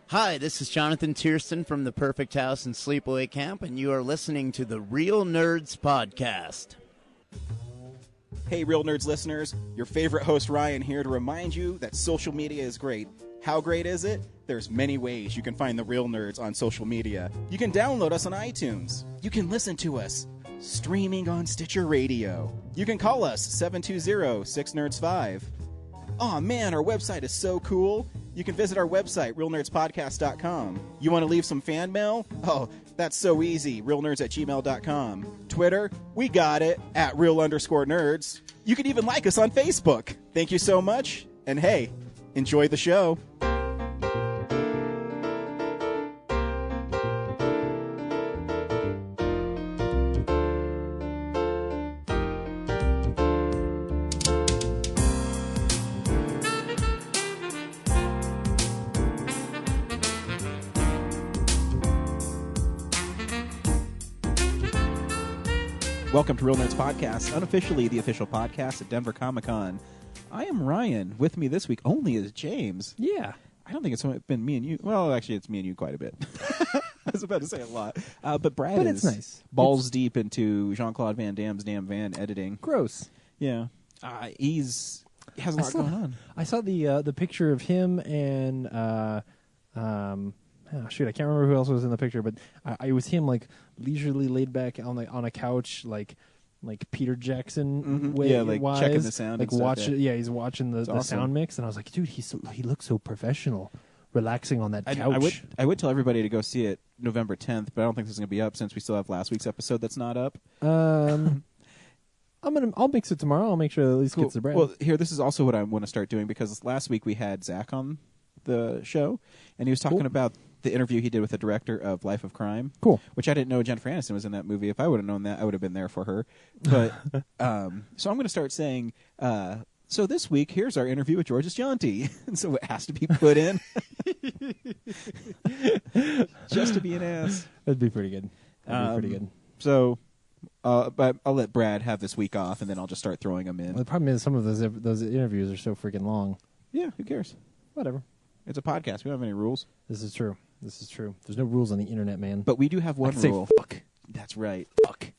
Hi, this is Jonathan Tiersten from the Perfect House and Sleepaway Camp, and you are listening to the Real Nerds Podcast. Hey, Real Nerds listeners, your favorite host Ryan here to remind you that social media is great. How great is it? There's many ways you can find the Real Nerds on social media. You can download us on iTunes. You can listen to us streaming on Stitcher Radio. You can call us 720-6nerds5. Aw man, our website is so cool. You can visit our website, realnerdspodcast.com. You want to leave some fan mail? Oh, that's so easy, realnerds@gmail.com. Twitter? We got it, @real_nerds. You can even like us on Facebook. Thank you so much, and hey, enjoy the show. Welcome to Real Nerds Podcast, unofficially the official podcast at Denver Comic Con. I am Ryan. With me this week only is James. Yeah. I don't think it's been me and you. Well, actually, it's me and you quite a bit. I was about to say a lot. But Brad is it's nice. balls deep into Jean-Claude Van Damme's damn van editing. Gross. Yeah. He has a lot going on. I saw the picture of him and shoot, I can't remember who else was in the picture, but it was him like leisurely laid back on a couch, like Peter Jackson way, yeah, like wise, checking the sound, like and stuff, watch. Yeah, he's watching the awesome. sound mix, and I was like, dude, he looks so professional, relaxing on that couch. I would tell everybody to go see it November 10th, but I don't think this is going to be up since we still have last week's episode that's not up. I'll mix it tomorrow. I'll make sure that at least gets the bread. Well, here, this is also what I want to start doing, because last week we had Zach on the show, and he was talking about the interview he did with the director of Life of Crime. Cool. Which I didn't know Jennifer Aniston was in that movie. If I would have known that, I would have been there for her. But so I'm going to start saying, so this week, here's our interview with Georges Jeanty. And so it has to be put in. Just to be an ass. That'd be pretty good. That'd be pretty good. So but I'll let Brad have this week off, and then I'll just start throwing them in. Well, the problem is some of those interviews are so freaking long. Yeah, who cares? Whatever. It's a podcast. We don't have any rules. This is true. There's no rules on the internet, man. But we do have one rule. Say fuck. That's right. Fuck.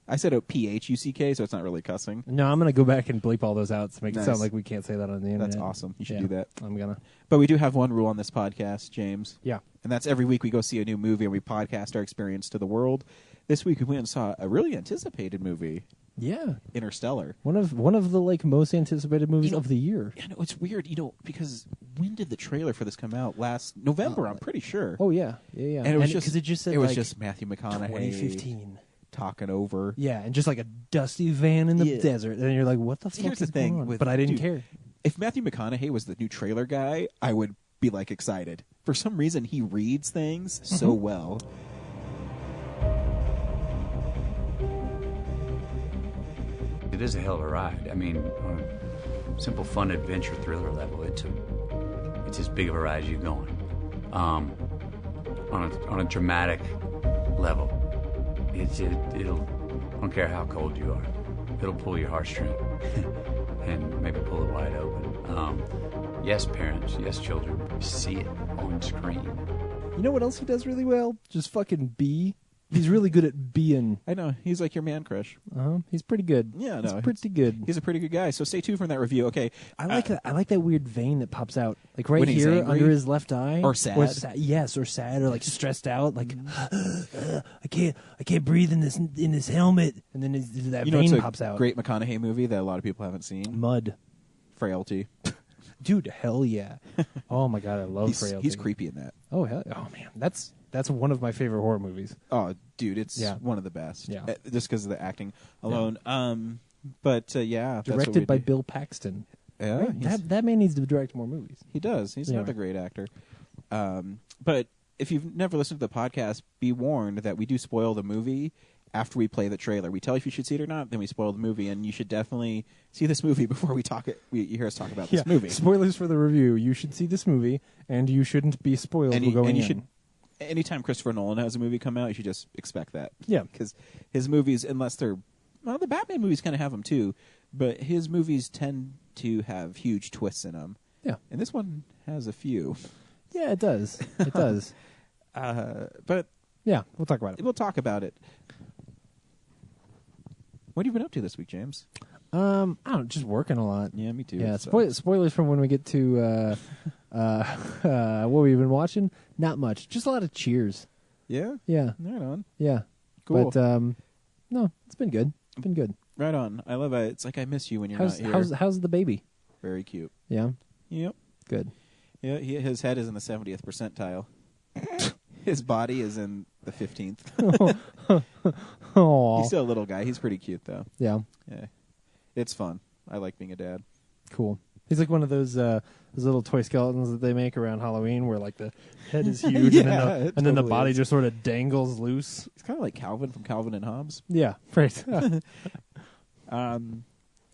I said P-H-U-C-K, so it's not really cussing. No, I'm going to go back and bleep all those out to make Nice. it sound like we can't say that on the internet. That's awesome. You should do that. I'm going to. But we do have one rule on this podcast, James. Yeah. And that's every week we go see a new movie and we podcast our experience to the world. This week we went and saw a really anticipated movie. Yeah. Interstellar. One of the most anticipated movies of the year. Yeah, no, it's weird, because when did the trailer for this come out? Last November, I'm pretty sure. Oh yeah. Yeah. And it was just because it just said it was just Matthew McConaughey 2015 talking over. Yeah, and just like a dusty van in the desert, and you're like, what the fuck Here's is the thing going on? with, But I didn't dude, care. If Matthew McConaughey was the new trailer guy, I would be like excited. For some reason, he reads things so well. It is a hell of a ride. I mean, on a simple fun adventure thriller level, it's as big of a ride as you're going. On a dramatic level, it'll I don't care how cold you are, it'll pull your heartstring and maybe pull it wide open. Yes, parents, yes, children, see it on screen. You know what else he does really well? Just fucking be. He's really good at being. I know. He's like your man crush. He's pretty good. Yeah, he's no, pretty good. He's a pretty good guy. So stay tuned for that review. Okay. I like that. I like that weird vein that pops out, like right when he's here angry? under his left eye, Or sad. Yes, or sad, or like stressed out, like I can't breathe in this helmet, and then that vein it's pops a out. great McConaughey movie that a lot of people haven't seen. Mud. Frailty. Dude, hell yeah! Oh my god, I love Frailty. He's creepy in that. Oh hell, oh man, that's one of my favorite horror movies. Oh, dude, it's one of the best. Yeah. Just because of the acting alone. But yeah, Directed by Bill Paxton. Yeah, right? That man needs to direct more movies. He does. He's another great actor. But if you've never listened to the podcast, be warned that we do spoil the movie after we play the trailer. We tell you if you should see it or not, then we spoil the movie, and you should definitely see this movie before we talk it. You hear us talk about this movie. Spoilers for the review. You should see this movie, and you shouldn't be spoiled. Anytime Christopher Nolan has a movie come out, you should just expect that. Yeah, because his movies, unless they're the Batman movies, kind of have them too, but his movies tend to have huge twists in them. Yeah. And this one has a few. Yeah, it does. It does. But Yeah, we'll talk about it. we'll talk about it. What have you been up to this week, James? I don't know, just working a lot. Yeah, me too. Yeah, So- spoilers from when we get to what we've been watching. Not much. Just a lot of Cheers. Yeah? Yeah, Right on. yeah. Cool. But no, it's been good. It's been good. Right on. I love it. It's like I miss you when you're not here. How's the baby? Very cute. Yeah, Yep. good. Yeah, his head is in the 70th percentile. His body is in the 15th. Oh, He's still a little guy. He's pretty cute, though. yeah, Yeah. It's fun. I like being a dad. cool. He's like one of those little toy skeletons that they make around Halloween, where like the head is huge, Yeah, and it then the totally body is. just sort of dangles loose. It's kind of like Calvin from Calvin and Hobbes. Yeah, right.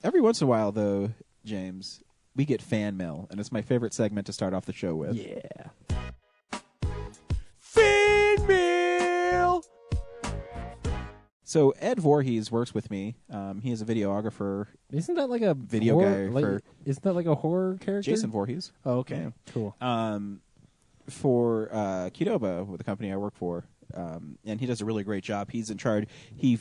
Every once in a while, though, James, we get fan mail, and it's my favorite segment to start off the show with. Yeah. Fan mail! So Ed Voorhees works with me. He is a videographer. Isn't that like a Video horror, guy like, for- Isn't that like a horror character? Jason Voorhees. Oh, okay. Yeah. Cool. For Qdoba, with the company I work for, and he does a really great job. He's in charge. He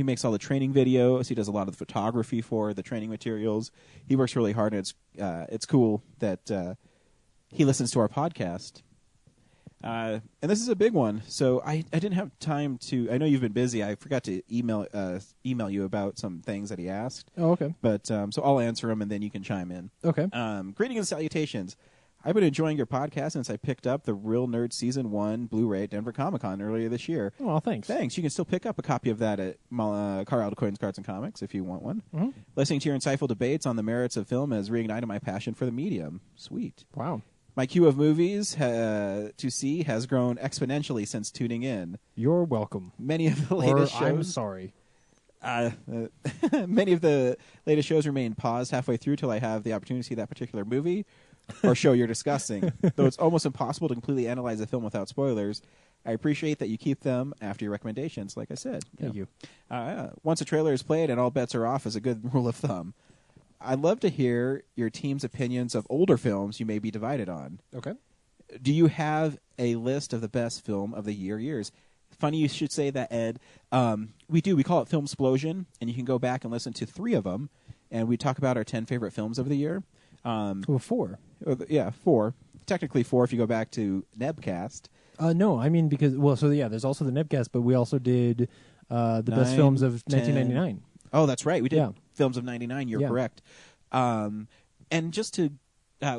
makes all the training videos. He does a lot of the photography for the training materials. He works really hard, and it's cool that he listens to our podcast. And this is a big one, so I didn't have time to. I know you've been busy. I forgot to email you about some things that he asked. Oh, okay. But so I'll answer them, and then you can chime in. Okay. Greetings and salutations. I've been enjoying your podcast since I picked up the Real Nerd Season 1 Blu-ray at Denver Comic Con earlier this year. Oh, thanks. Thanks. You can still pick up a copy of that at Carl Coins, Cards, and Comics if you want one. Mhm. Listening to your insightful debates on the merits of film has reignited my passion for the medium. Sweet. Wow. My queue of movies to see has grown exponentially since tuning in. You're welcome. Many of the Or latest shows... I'm sorry. Many of the latest shows remain paused halfway through till I have the opportunity to see that particular movie or show you're discussing. Though it's almost impossible to completely analyze a film without spoilers, I appreciate that you keep them after your recommendations, like I said. Thank you. Once a trailer is played and all bets are off is a good rule of thumb. I'd love to hear your team's opinions of older films you may be divided on. Okay. Do you have a list of the best film of the years? Funny you should say that, Ed. We do. We call it Film Explosion, and you can go back and listen to 3 of them, and we talk about our 10 favorite films of the year. Well, 4. Yeah, 4. Technically 4 if you go back to Nebcast. No, I mean because there's also the Nebcast, but we also did the best 9, films of 10. 1999. Oh, that's right. We did Yeah. films of 99. You're Yeah. correct. And just to,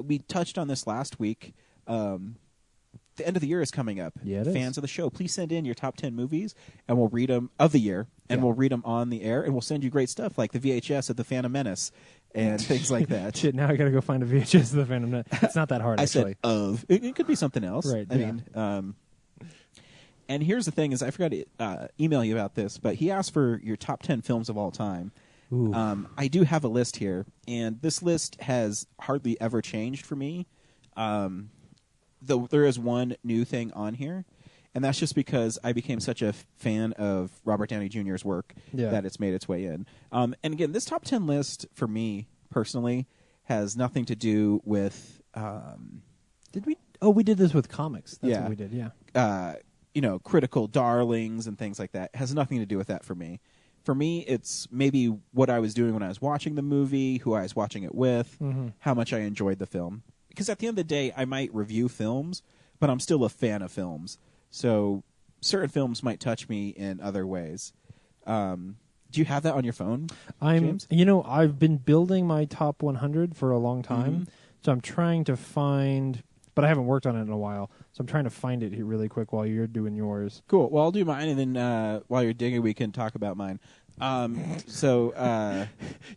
we touched on this last week. The end of the year is coming up. Yeah, it is. Fans of the show, please send in your top 10 movies, and we'll read them of the year, and Yeah. we'll read them on the air, and we'll send you great stuff like the VHS of The Phantom Menace and things like that. Shit, now I gotta go find a VHS of the Phantom Menace. It's not that hard, I actually. said of. It could be something else. Right, I yeah. mean, and here's the thing: is I forgot to email you about this, but he asked for your top 10 films of all time. Ooh. I do have a list here, and this list has hardly ever changed for me. Though there is one new thing on here, and that's just because I became such a fan of Robert Downey Jr.'s work Yeah. that it's made its way in. And again, this top 10 list for me personally has nothing to do with Did we? Oh, we did this with comics. That's Yeah. what we did. Yeah. critical darlings and things like that. It has nothing to do with that for me. For me, it's maybe what I was doing when I was watching the movie, who I was watching it with, how much I enjoyed the film. Because at the end of the day, I might review films, but I'm still a fan of films. So certain films might touch me in other ways. Do you have that on your phone, James? I've been building my top 100 for a long time, so I'm trying to find, but I haven't worked on it in a while, so I'm trying to find it here really quick while you're doing yours. Cool. Well, I'll do mine, and then while you're digging, we can talk about mine.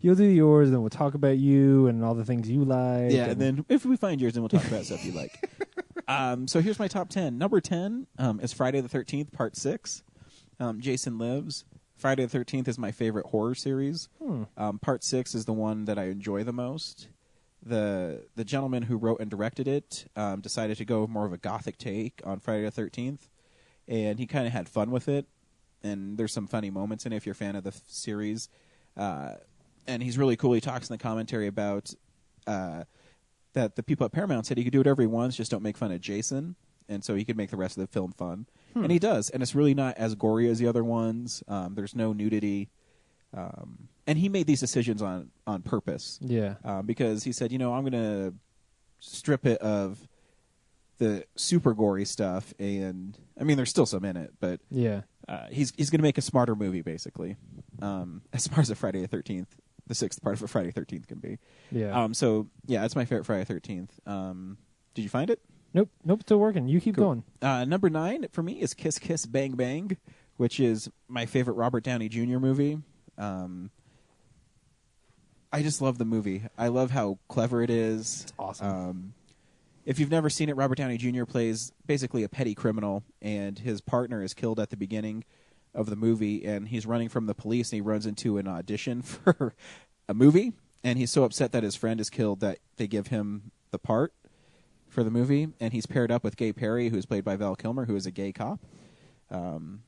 You'll do yours, and then we'll talk about you and all the things you like. Yeah, and then if we find yours, then we'll talk about stuff you like. So here's my top 10. Number 10 is Friday the 13th, Part 6. Jason Lives. Friday the 13th is my favorite horror series. Part 6 is the one that I enjoy the most. The gentleman who wrote and directed it decided to go more of a gothic take on Friday the 13th, and he kind of had fun with it. And there's some funny moments in it if you're a fan of the series. And he's really cool. He talks in the commentary about that the people at Paramount said he could do whatever he wants, just don't make fun of Jason, and so he could make the rest of the film fun. And he does, and it's really not as gory as the other ones. There's no nudity. And he made these decisions on purpose. Yeah. Because he said, I'm going to strip it of the super gory stuff, and I mean, there's still some in it, but Yeah. he's going to make a smarter movie, basically, as smart as a Friday the 13th, the sixth part of a Friday the 13th can be. Yeah. So yeah, it's my favorite Friday the 13th. Did you find it? Nope. Still working. You keep Cool. going. Number 9 for me is Kiss Kiss Bang Bang, which is my favorite Robert Downey Jr. movie. I just love the movie. I love how clever it is. It's awesome. If you've never seen it, Robert Downey Jr. plays basically a petty criminal, and his partner is killed at the beginning of the movie, and he's running from the police, and he runs into an audition for a movie, and he's so upset that his friend is killed that they give him the part for the movie, and he's paired up with Gay Perry, who's played by Val Kilmer, who is a gay cop. And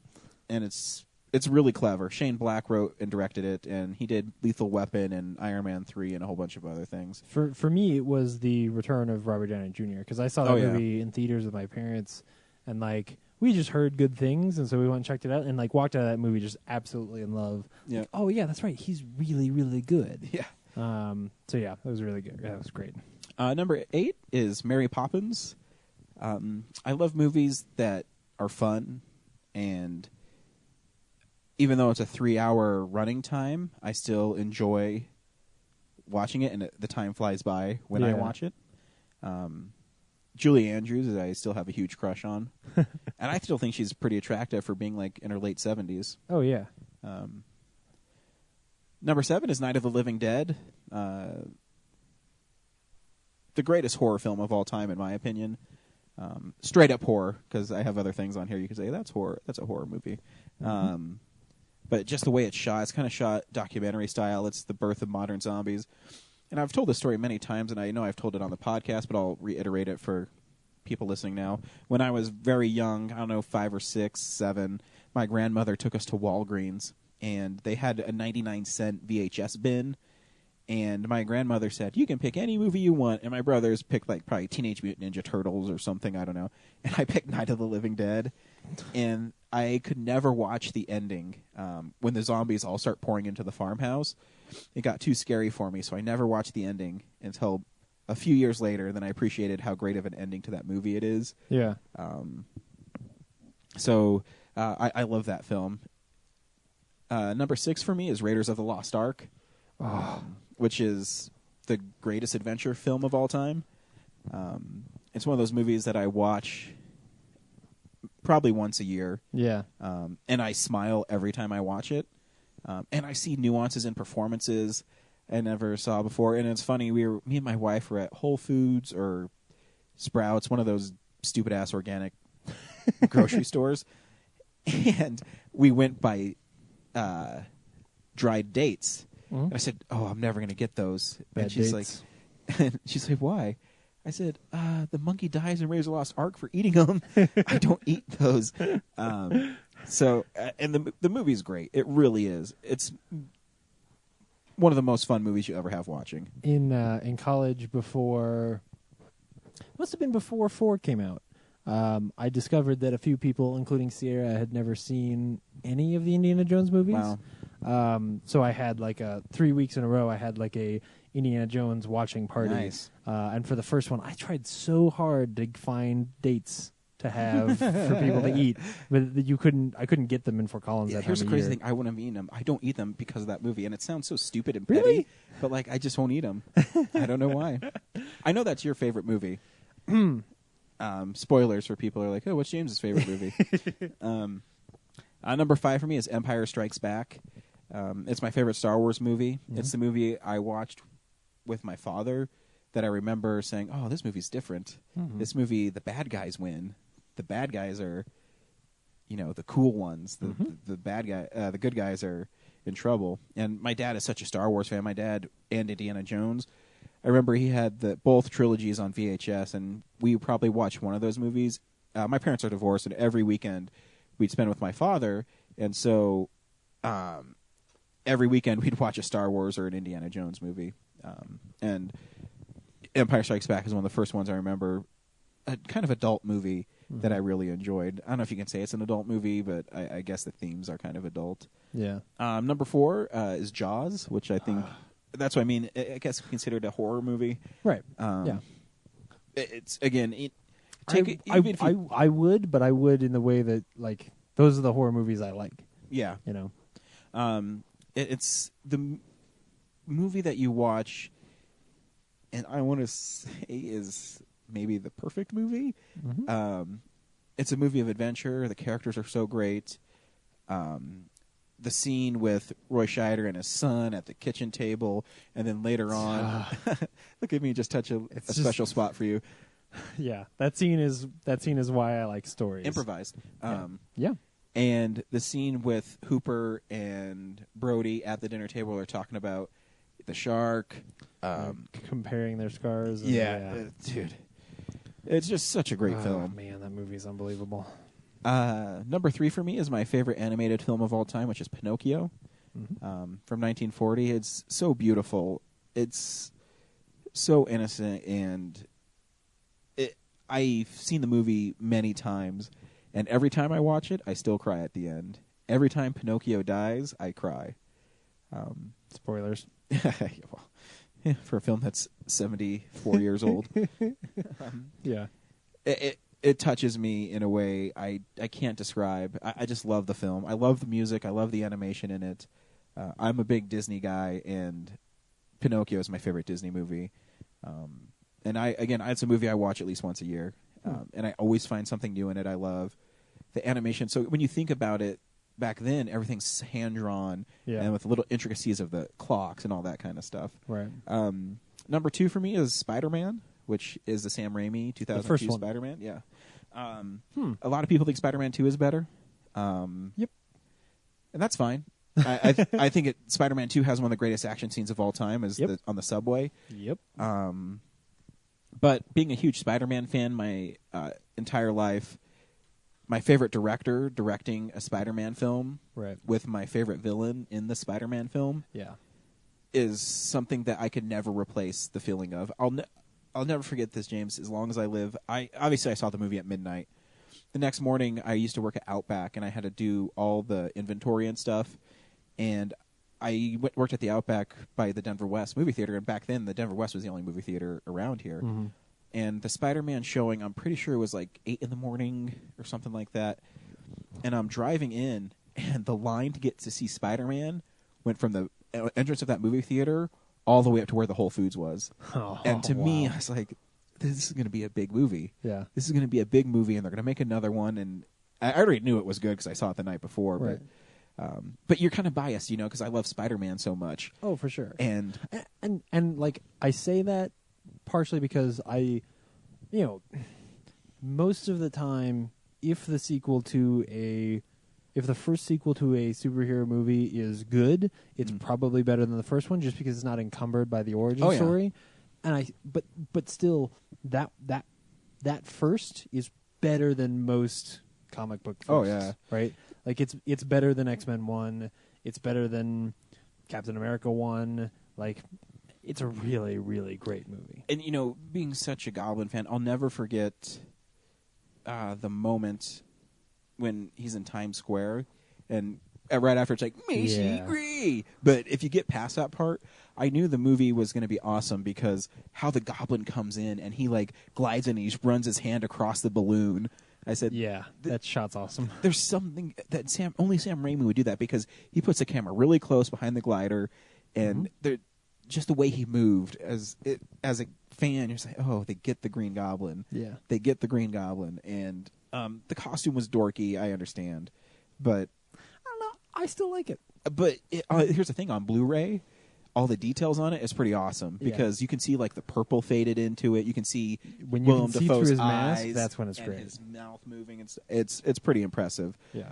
it's really clever. Shane Black wrote and directed it, and he did Lethal Weapon and Iron Man 3 and a whole bunch of other things. For me, it was the return of Robert Downey Jr. because I saw that movie in theaters with my parents, and like we just heard good things, and so we went and checked it out, and like walked out of that movie just absolutely in love. Yeah. Like, oh yeah, that's right. He's really, really good. Yeah. So yeah, that was really good. Yeah, that was great. Number 8 is Mary Poppins. I love movies that are fun, and even though it's a 3-hour running time, I still enjoy watching it, and the time flies by when I watch it. Julie Andrews, I still have a huge crush on, and I still think she's pretty attractive for being like in her late 70s. Oh yeah. Number 7 is Night of the Living Dead. The greatest horror film of all time, in my opinion. Straight up horror, because I have other things on here. You can say that's horror. That's a horror movie. But just the way it's shot, it's kind of shot documentary style. It's the birth of modern zombies. And I've told this story many times, and I know I've told it on the podcast, but I'll reiterate it for people listening now. When I was very young, I don't know, 5 or 6, 7, my grandmother took us to Walgreens, and they had a 99-cent VHS bin. And my grandmother said, you can pick any movie you want. And my brothers picked like probably Teenage Mutant Ninja Turtles or something, I don't know. And I picked Night of the Living Dead. And I could never watch the ending when the zombies all start pouring into the farmhouse. It got too scary for me, so I never watched the ending until a few years later. Then I appreciated how great of an ending to that movie it is. Yeah. So I love that film. Number 6 for me is Raiders of the Lost Ark. Which is the greatest adventure film of all time. It's one of those movies that I watch probably once a year. Yeah. And I smile every time I watch it. And I see nuances in performances I never saw before. And it's funny, me and my wife were at Whole Foods or Sprouts, one of those stupid-ass organic grocery stores. And we went by dried dates. And I said, "Oh, I'm never going to get those." Bad and she's dates. like, "Why?" I said, "The monkey dies in Raiders of the Lost Ark for eating them. I don't eat those." So, and the movie's great. It really is. It's one of the most fun movies you ever have watching. In college, must have been before 4 came out. I discovered that a few people, including Sierra, had never seen any of the Indiana Jones movies. Wow. So I had like 3 weeks in a row. I had like a Indiana Jones watching party. Nice. And for the first one, I tried so hard to find dates to have for people to eat, but I couldn't get them in Fort Collins. Yeah, that here's the time of crazy year. thing: I wouldn't have eaten them. I don't eat them because of that movie, and it sounds so stupid and petty. Really? But like, I just won't eat them. I don't know why. I know that's your favorite movie. Spoilers for people who are like, "Oh, what's James's favorite movie?" Number 5 for me is Empire Strikes Back. It's my favorite Star Wars movie. Mm-hmm. It's the movie I watched with my father that I remember saying, "Oh, this movie's different. Mm-hmm. This movie, the bad guys win. The bad guys are, the cool ones. The bad guy, the good guys are in trouble." And my dad is such a Star Wars fan. My dad and Indiana Jones. I remember he had both trilogies on VHS, and we probably watched one of those movies. My parents are divorced, and every weekend we'd spend with my father, and so every weekend we'd watch a Star Wars or an Indiana Jones movie. And Empire Strikes Back is one of the first ones I remember. A kind of adult movie that I really enjoyed. I don't know if you can say it's an adult movie, but I guess the themes are kind of adult. Yeah. Number 4 is Jaws, which I think that's what I mean. I guess considered a horror movie. Right. It's again. I would, but I would in the way that like those are the horror movies I like. Yeah. You know. It's the movie that you watch, and I want to say is maybe the perfect movie. Mm-hmm. It's a movie of adventure. The characters are so great. The scene with Roy Scheider and his son at the kitchen table, and then later on, look at me, just touch a special spot for you. Yeah, that scene is why I like stories. Improvised. Yeah. And the scene with Hooper and Brody at the dinner table are talking about the shark. Comparing their scars. Dude. It's just such a great film. Man, that movie's unbelievable. Number 3 for me is my favorite animated film of all time, which is Pinocchio, from 1940. It's so beautiful. It's so innocent, and I've seen the movie many times. And every time I watch it, I still cry at the end. Every time Pinocchio dies, I cry. Spoilers. For a film that's 74 years old. Yeah. It touches me in a way I can't describe. I just love the film. I love the music. I love the animation in it. I'm a big Disney guy, and Pinocchio is my favorite Disney movie. And it's a movie I watch at least once a year. And I always find something new in it I love. The animation, so when you think about it, back then everything's hand-drawn and with little intricacies of the clocks and all that kind of stuff. Right. Number 2 for me is Spider-Man, which is the Sam Raimi 2002 Spider-Man. Yeah. A lot of people think Spider-Man 2 is better. Yep. And that's fine. I think Spider-Man 2 has one of the greatest action scenes of all time on the subway. Yep. But being a huge Spider-Man fan my entire life, my favorite director directing a Spider-Man film with my favorite villain in the Spider-Man film is something that I could never replace the feeling of. I'll never forget this, James, as long as I live. I saw the movie at midnight. The next morning, I used to work at Outback, and I had to do all the inventory and stuff. And I worked at the Outback by the Denver West movie theater, and back then the Denver West was the only movie theater around here. Mm-hmm. And the Spider-Man showing, I'm pretty sure it was like 8 in the morning or something like that. And I'm driving in, and the line to get to see Spider-Man went from the entrance of that movie theater all the way up to where the Whole Foods was. And to me, I was like, this is going to be a big movie. Yeah. This is going to be a big movie, and they're going to make another one. And I already knew it was good because I saw it the night before. Right. But you're kind of biased, because I love Spider-Man so much. Oh, for sure. And like, I say that partially because most of the time, if the first sequel to a superhero movie is good, it's probably better than the first one, just because it's not encumbered by the origin story. And but still, that first is better than most comic book firsts. Oh yeah, right. Like it's better than X-Men 1. It's better than Captain America 1. Like, it's a really, really great movie. And being such a Goblin fan, I'll never forget the moment when he's in Times Square, and right after it's like Macy Gray. But if you get past that part, I knew the movie was going to be awesome because how the Goblin comes in and he like glides in and he runs his hand across the balloon. I said, yeah, that shot's awesome. There's something that only Sam Raimi would do that, because he puts the camera really close behind the glider, and just the way he moved as a fan, you're saying, oh, they get the Green Goblin. Yeah, they get the Green Goblin, and the costume was dorky. I understand, but I don't know. I still like it. But here's the thing: on Blu-ray, all the details on it is pretty awesome because you can see like the purple faded into it. You can see when you Willem can see Dafoe's through his eyes, mask. That's when it's great. His mouth moving, and it's pretty impressive. Yeah.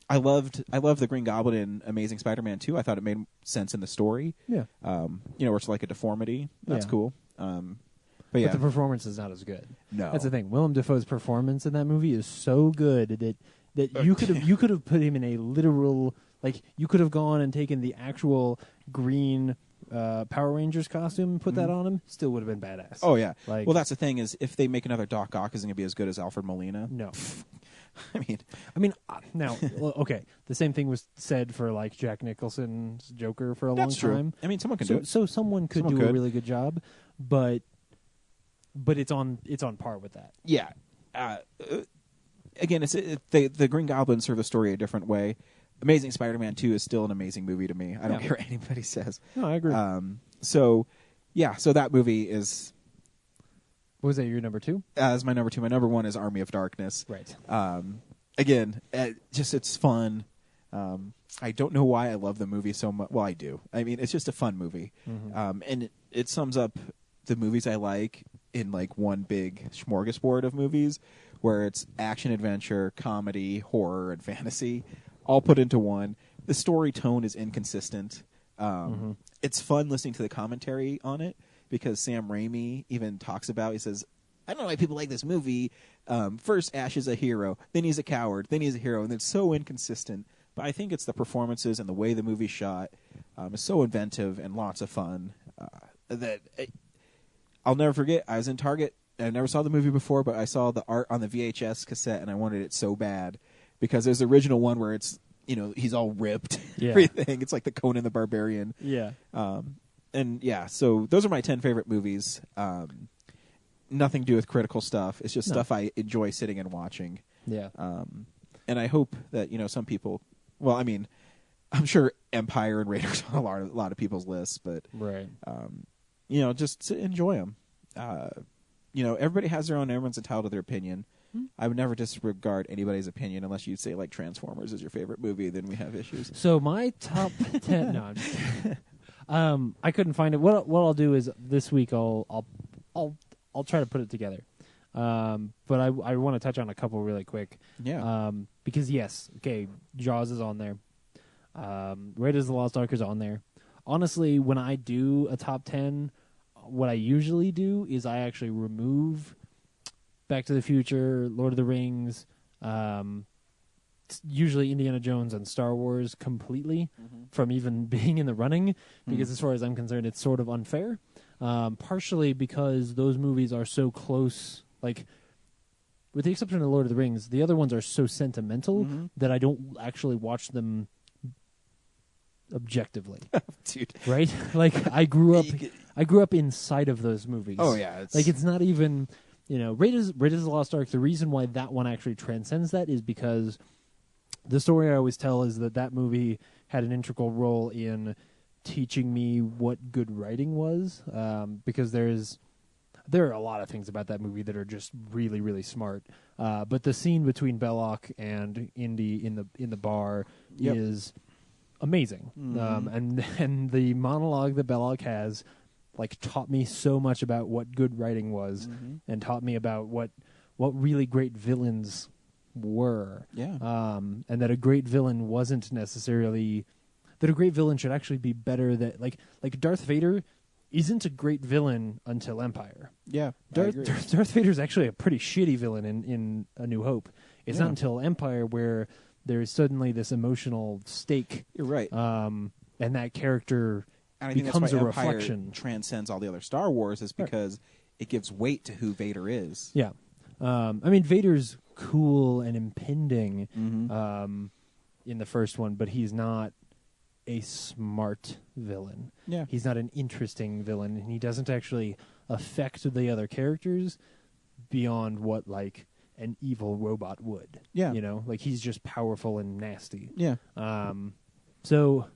I loved the Green Goblin in Amazing Spider-Man 2. I thought it made sense in the story. Yeah. Where it's like a deformity. That's cool. But the performance is not as good. No. That's the thing. Willem Dafoe's performance in that movie is so good that you could have put him in a literal, like, you could have gone and taken the actual green Power Rangers costume and put that on him, still would have been badass. Oh yeah. Like, well, that's the thing is if they make another Doc Ock, is it going to be as good as Alfred Molina? No. I mean, now, okay. The same thing was said for like Jack Nicholson's Joker for a long time. I mean, someone can do it. So someone could do a really good job, but it's on par with that. Yeah. Again, the Green Goblin serve the story a different way. Amazing Spider-Man 2 is still an amazing movie to me. I don't care what anybody says. No, I agree. So that movie is... What was that, your number 2? That's my number 2. My number 1 is Army of Darkness. Right. Again, it's fun. I don't know why I love the movie so much. Well, I do. I mean, it's just a fun movie. Mm-hmm. And it sums up the movies I like in like one big smorgasbord of movies where it's action, adventure, comedy, horror, and fantasy all put into one. The story tone is inconsistent. It's fun listening to the commentary on it because Sam Raimi even talks about, he says, I don't know why people like this movie. First, Ash is a hero, then he's a coward, then he's a hero, and it's so inconsistent. But I think it's the performances and the way the movie's shot is so inventive and lots of fun that I'll never forget. I was in Target. I never saw the movie before, but I saw the art on the VHS cassette, and I wanted it so bad because there's the original one where it's, he's all ripped, everything. It's like the Conan the Barbarian. Yeah. So those are my 10 favorite movies. Nothing to do with critical stuff. It's just stuff I enjoy sitting and watching. Yeah. And I hope that, some people, well, I mean, I'm sure Empire and Raiders on a lot of people's lists, but, right. Just to enjoy them. Everybody has their own, everyone's entitled to their opinion. I would never disregard anybody's opinion unless you say like Transformers is your favorite movie, then we have issues. So my top 10, no, I'm just kidding. I couldn't find it. What I'll do is this week I'll try to put it together. But I want to touch on a couple really quick. Yeah. Because Jaws is on there. Raiders of the Lost Ark is on there. Honestly, when I do a top 10, what I usually do is I actually remove Back to the Future, Lord of the Rings, usually Indiana Jones and Star Wars completely from even being in the running, because as far as I'm concerned, it's sort of unfair. Partially because those movies are so close, like, with the exception of Lord of the Rings, the other ones are so sentimental that I don't actually watch them objectively. Dude. Right? Like, I grew up inside of those movies. Oh, yeah. It's not even, Raiders of the Lost Ark, the reason why that one actually transcends that is because the story I always tell is that movie had an integral role in teaching me what good writing was, because there are a lot of things about that movie that are just really, really smart. But the scene between Belloc and Indy in the bar is amazing. And the monologue that Belloc has taught me so much about what good writing was, and taught me about what really great villains were. Yeah. And that a great villain wasn't necessarily that a great villain should actually be better. That like Darth Vader isn't a great villain until Empire. Yeah, Darth Vader is actually a pretty shitty villain in A New Hope. It's not until Empire where there's suddenly this emotional stake. You're right. And that character and I think becomes that's why a Empire reflection. Transcends all the other Star Wars is because it gives weight to who Vader is. Yeah. I mean, Vader's cool and impending in the first one, but he's not a smart villain. Yeah. He's not an interesting villain, and he doesn't actually affect the other characters beyond what an evil robot would. Yeah. He's just powerful and nasty. Yeah. So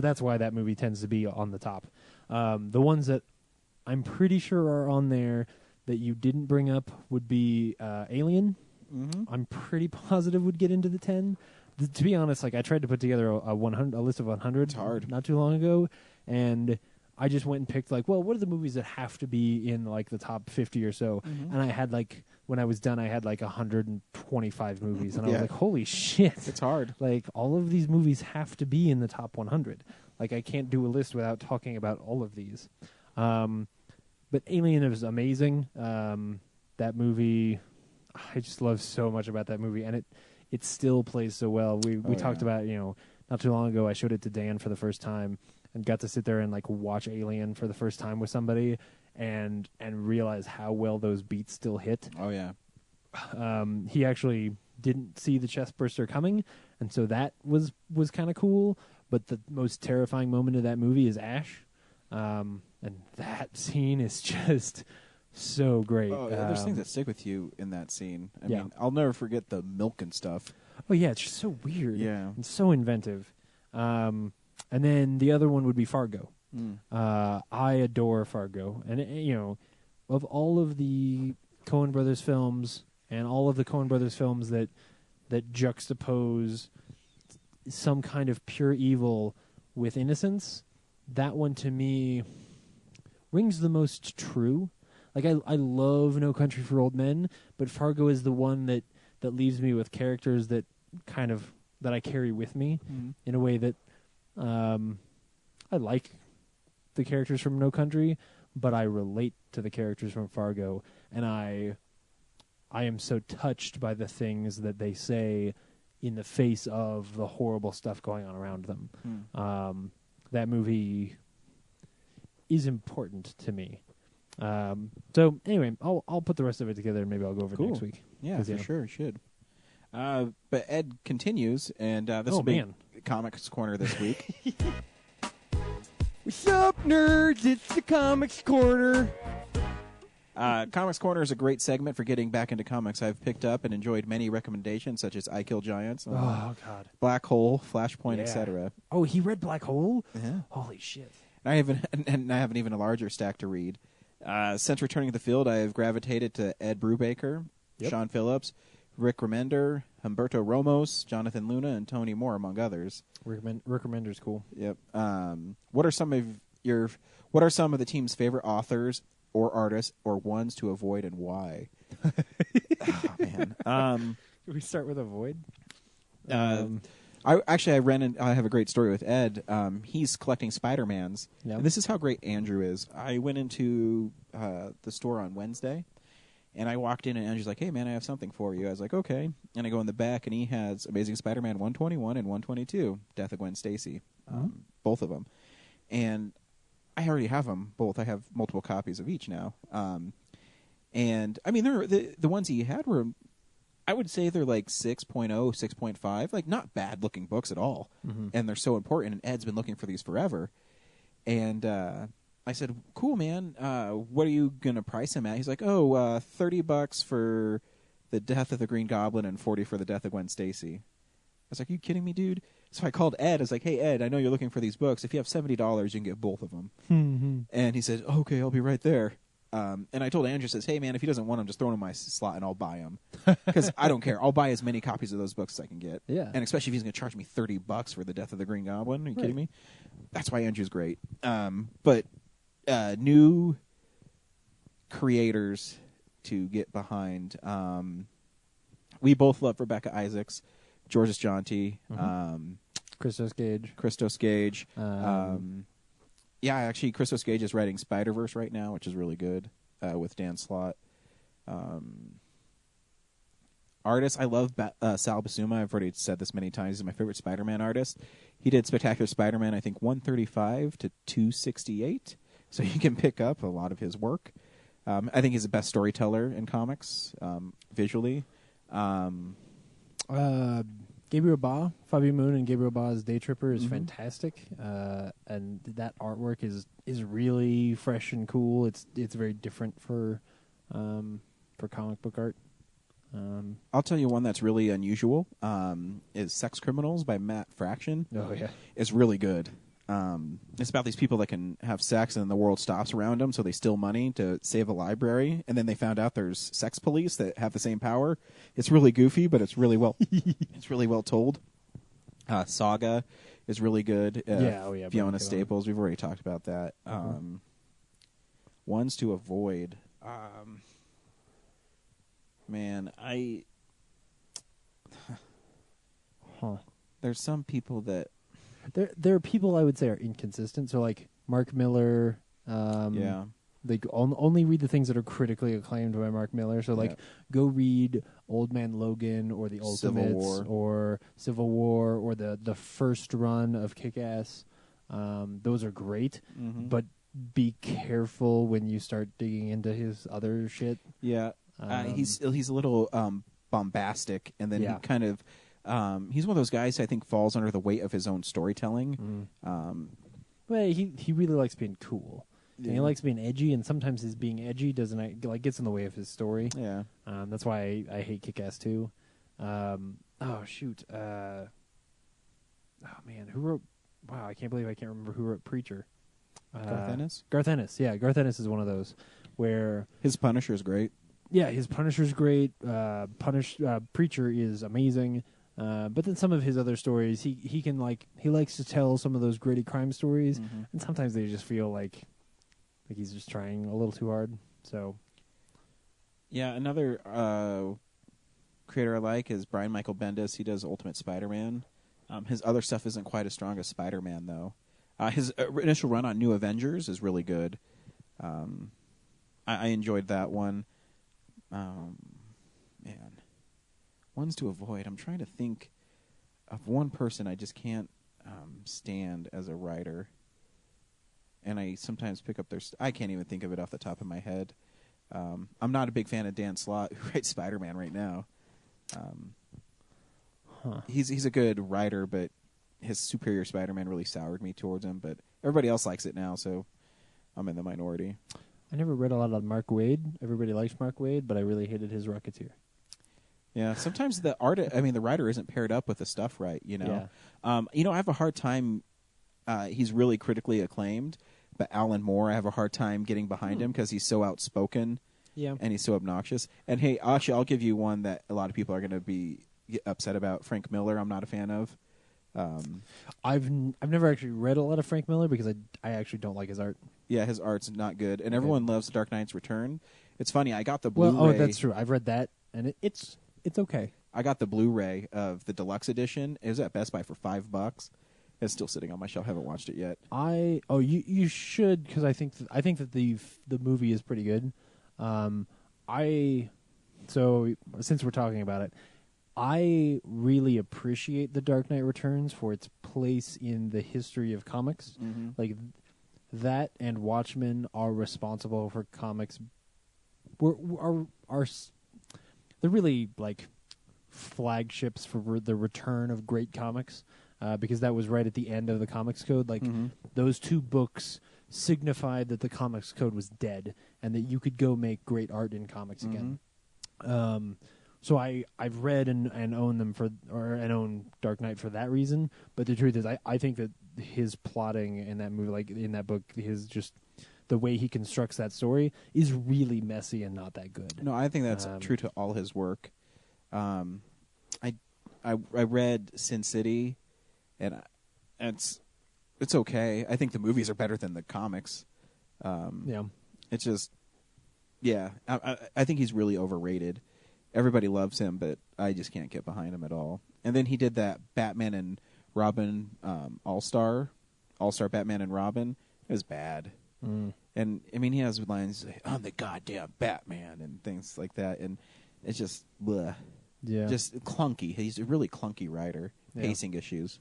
that's why that movie tends to be on the top. The ones that I'm pretty sure are on there that you didn't bring up would be Alien. I'm pretty positive would get into the 10. To be honest, I tried to put together a list of 100 it's hard. Not too long ago, and I just went and picked what are the movies that have to be in the top 50 or so? And I had when I was done, I had 125 movies, and I was like, holy shit, it's hard. All of these movies have to be in the top 100. I can't do a list without talking about all of these. But Alien is amazing. That movie, I just love so much about that movie, and it still plays so well. We talked about, not too long ago, I showed it to Dan for the first time. and got to sit there and like watch Alien for the first time with somebody and realize how well those beats still hit. Oh yeah. He actually didn't see the chest burster coming, and so that was kind of cool. But the most terrifying moment of that movie is Ash, and that scene is just so great. Oh, yeah, there's things that stick with you in that scene. I Yeah. mean, I'll never forget the milk and stuff. Oh yeah, it's just so weird. Yeah. It's so inventive. And then the other one would be Fargo. I adore Fargo, and of all of the Coen Brothers films and all of the Coen Brothers films that juxtapose some kind of pure evil with innocence, that one to me rings the most true. Like I love No Country for Old Men, but Fargo is the one that leaves me with characters that I carry with me in a way that I like the characters from No Country, but I relate to the characters from Fargo, and I am so touched by the things that they say in the face of the horrible stuff going on around them. That movie is important to me. So anyway, I'll put the rest of it together and maybe I'll go over it next week. Yeah, for sure, you should. But Ed continues, and this will be Comics Corner this week. What's up, nerds? It's the Comics Corner. Comics Corner is a great segment for getting back into comics. I've picked up and enjoyed many recommendations, such as I Kill Giants, Oh God, Black Hole, Flashpoint, Yeah. etc. Oh, he read Black Hole? Yeah. Holy shit. I have an even a larger stack to read. Since returning to the field, I have gravitated to Ed Brubaker, Sean Phillips, Rick Remender, Humberto Ramos, Jonathan Luna, and Tony Moore, among others. Rick Remender's cool. Yep. What are some of the team's favorite authors or artists, or ones to avoid, and why? Oh, man. Can we start with Avoid? I have a great story with Ed. He's collecting Spider-Mans. Yep. And this is how great Andrew is. I went into the store on Wednesday, and I walked in, and Andrew's like, "Hey, man, I have something for you." I was like, "Okay." And I go in the back, and he has Amazing Spider-Man 121 and 122, Death of Gwen Stacy, both of them. And I already have them both. I have multiple copies of each now. And, I mean, the ones he had were, I would say they're like 6.0, 6.5, like not bad-looking books at all. And they're so important, and Ed's been looking for these forever. And I said, "Cool, man. What are you going to price him at?" He's like, $30 for the Death of the Green Goblin and $40 for the Death of Gwen Stacy. I was like, "Are you kidding me, dude?" So I called Ed. I was like, "Hey, Ed, I know you're looking for these books. If you have $70, you can get both of them." And he said, "Okay, I'll be right there." And I told Andrew, says, "Hey, man, if he doesn't want them, just throw them in my slot and I'll buy them. Because I don't care. I'll buy as many copies of those books as I can get." Yeah. And especially if he's going to charge me $30 for the Death of the Green Goblin. Are you kidding me? That's why Andrew's great. But new creators to get behind. We both love Rebecca Isaacs, Georges Jonty, Christos Gage. Yeah, actually, Christos Gage is writing Spider-Verse right now, which is really good, with Dan Slott. Artists, I love Sal Buscema. I've already said this many times. He's my favorite Spider-Man artist. He did Spectacular Spider-Man, I think, 135 to 268, so you can pick up a lot of his work. I think he's the best storyteller in comics, visually. Gabriel Ba, Fabio Moon and Gabriel Ba's Day Tripper is fantastic, and that artwork is really fresh and cool. It's very different for comic book art. I'll tell you one that's really unusual. Is Sex Criminals by Matt Fraction. Oh yeah, it's really good. It's about these people that can have sex and then the world stops around them, so they steal money to save a library, and then they found out there's sex police that have the same power. It's really goofy, but it's really well it's really well told. Saga is really good. Fiona Staples, we've already talked about that. Ones to avoid. Man, there's some people that there are people I would say are inconsistent. So like Mark Miller, they only read the things that are critically acclaimed by Mark Miller. So like go read Old Man Logan or The Ultimates or Civil War or the first run of Kick-Ass. Those are great, Mm-hmm. but be careful when you start digging into his other shit. Yeah, he's a little bombastic, and then he kind of he's one of those guys I think falls under the weight of his own storytelling. Well, he really likes being cool. Yeah. And he likes being edgy, and sometimes his being edgy gets in the way of his story. Yeah. That's why I hate Kick-Ass 2. Oh shoot. Oh man, who wrote? Wow, I can't believe I can't remember who wrote Preacher. Garth Ennis? Garth Ennis, yeah. Garth Ennis is one of those where His Punisher is great. yeah, his Punisher's great. Preacher is amazing. But then some of his other stories, he likes to tell some of those gritty crime stories, and sometimes they just feel like he's just trying a little too hard. So Yeah, another creator I like is Brian Michael Bendis. He does Ultimate Spider-Man. His other stuff isn't quite as strong as Spider-Man, though. His initial run on New Avengers is really good. I enjoyed that one. Man, ones to avoid. I'm trying to think of one person I just can't stand as a writer. And I sometimes pick up their... I can't even think of it off the top of my head. I'm not a big fan of Dan Slott, who writes Spider-Man right now. He's a good writer, but his Superior Spider-Man really soured me towards him. But everybody else likes it now, so I'm in the minority. I never read a lot of Mark Waid. Everybody likes Mark Waid, but I really hated his Rocketeer. Yeah, sometimes the writer isn't paired up with the stuff right, you know. Yeah. I have a hard time. He's really critically acclaimed, but Alan Moore, I have a hard time getting behind him because he's so outspoken. Yeah, and he's so obnoxious. And hey, actually, I'll give you one that a lot of people are going to be upset about. Frank Miller, I'm not a fan of. I've never actually read a lot of Frank Miller because I actually don't like his art. Yeah, his art's not good, and everyone loves The Dark Knight's Return. It's funny, I got the Blu-ray. Oh, that's true. I've read that, and it's okay. I got the Blu-ray of the deluxe edition. It was at Best Buy for $5. It's still sitting on my shelf. I haven't watched it yet. You should, because I think that the movie is pretty good. So since we're talking about it, I really appreciate The Dark Knight Returns for its place in the history of comics. Mm-hmm. Like that and Watchmen are responsible for comics. They're really like flagships for the return of great comics, because that was right at the end of the Comics Code. Like those two books signified that the Comics Code was dead and that you could go make great art in comics again. So I've read and own them and own Dark Knight for that reason. But the truth is, I think that his plotting in that movie, like in that book, his just the way he constructs that story is really messy and not that good. No, I think that's true to all his work. I read Sin City, and it's okay. I think the movies are better than the comics. It's just I think he's really overrated. Everybody loves him, but I just can't get behind him at all. And then he did that Batman and Robin All-Star Batman and Robin. It was bad. And, I mean, he has lines like, I'm the goddamn Batman, and things like that. And it's just, bleh. Yeah. Just clunky. He's a really clunky writer. Pacing issues.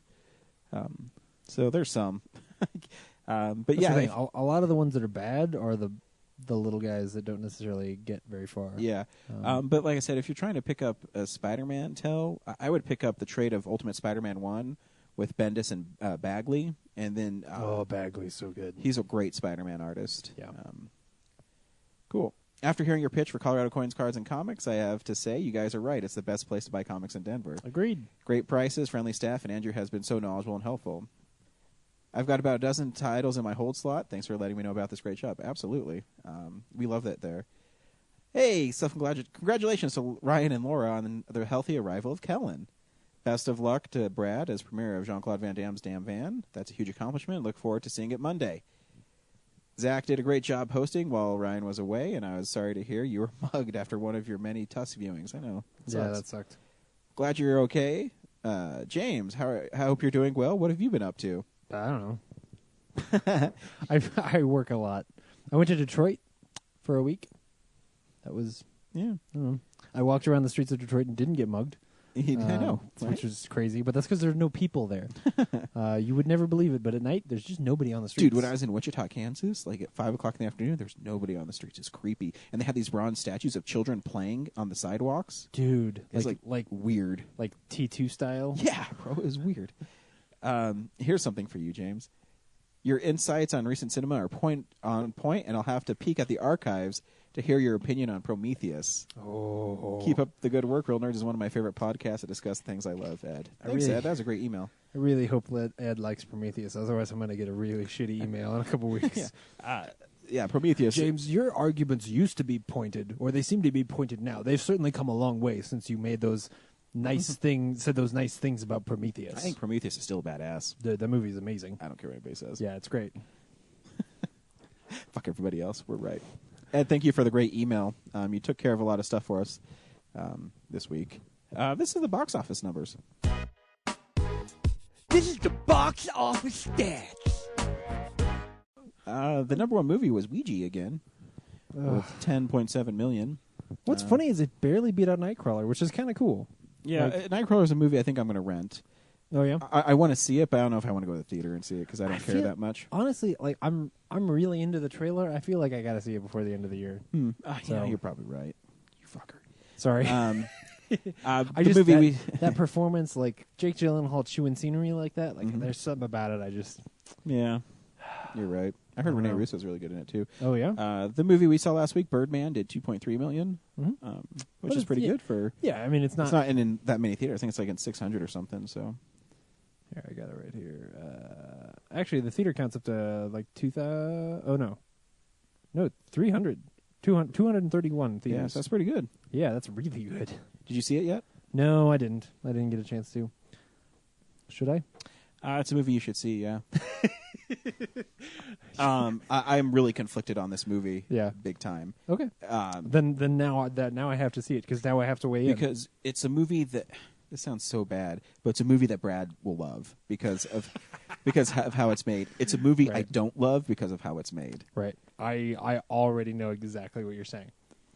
So there's some. But that's yeah. A lot of the ones that are bad are the little guys that don't necessarily get very far. Yeah. But like I said, if you're trying to pick up a Spider-Man tell, I would pick up the trade of Ultimate Spider-Man 1 with Bendis and Bagley. And then Bagley's so good. He's a great Spider-Man artist. Yeah. Cool. After hearing your pitch for Colorado Coins, Cards, and Comics, I have to say you guys are right. It's the best place to buy comics in Denver. Agreed. Great prices, friendly staff, and Andrew has been so knowledgeable and helpful. I've got about a dozen titles in my hold slot. Thanks for letting me know about this great shop. Absolutely. We love that there. Hey, congratulations to Ryan and Laura on the healthy arrival of Kellen. Best of luck to Brad as premiere of Jean-Claude Van Damme's Damn Van. That's a huge accomplishment. Look forward to seeing it Monday. Zach did a great job hosting while Ryan was away, and I was sorry to hear you were mugged after one of your many Tusk viewings. I know. Yeah, that sucked. Glad you're okay. James, I hope you're doing well. What have you been up to? I don't know. I work a lot. I went to Detroit for a week. That was, I walked around the streets of Detroit and didn't get mugged. I know, which is crazy. But that's because there's no people there. You would never believe it, but at night there's just nobody on the streets. Dude, when I was in Wichita, Kansas, like at 5:00 in the afternoon, there's nobody on the streets. It's creepy, and they have these bronze statues of children playing on the sidewalks. Dude, It's like weird, like T2 style. Yeah, bro, it was weird. Here's something for you, James. Your insights on recent cinema are on point, and I'll have to peek at the archives to hear your opinion on Prometheus. Oh, Keep up the good work. Real Nerds is one of my favorite podcasts that discuss things I love, Ed. Thanks, Ed. That was a great email. I really hope that Ed likes Prometheus. Otherwise, I'm going to get a really shitty email in a couple weeks. Yeah, Prometheus. James, your arguments used to be pointed, or they seem to be pointed now. They've certainly come a long way since you made those nice said those nice things about Prometheus. I think Prometheus is still badass. The movie is amazing. I don't care what anybody says. Yeah, it's great. Fuck everybody else. We're right. Ed, thank you for the great email. You took care of a lot of stuff for us this week. This is the box office numbers. This is the box office stats. The number one movie was Ouija again, with 10.7 million. What's funny is it barely beat out Nightcrawler, which is kind of cool. Yeah, Nightcrawler is a movie I think I'm going to rent. Oh yeah, I want to see it, but I don't know if I want to go to the theater and see it because I don't care that much. Honestly, like I'm really into the trailer. I feel like I got to see it before the end of the year. Yeah, you're probably right. You fucker. Sorry. The movie that performance, like Jake Gyllenhaal chewing scenery like that, like there's something about it. Yeah, you're right. I heard Rene Russo's really good in it too. Oh yeah. The movie we saw last week, Birdman, did 2.3 million, which is pretty good for. Yeah, I mean it's not in that many theaters. I think it's like in 600 or something. So. Here, I got it right here. Actually, the theater counts up to like 2,000. Oh no, 300, 231 theaters. Yeah, so that's pretty good. Yeah, that's really good. Did you see it yet? No, I didn't. I didn't get a chance to. Should I? It's a movie you should see. Yeah. I'm really conflicted on this movie. Yeah, big time. Okay. Then now I have to see it because now I have to weigh in because it's a movie that. This sounds so bad, but it's a movie that Brad will love because of how it's made. It's a movie I don't love because of how it's made. Right. I already know exactly what you're saying.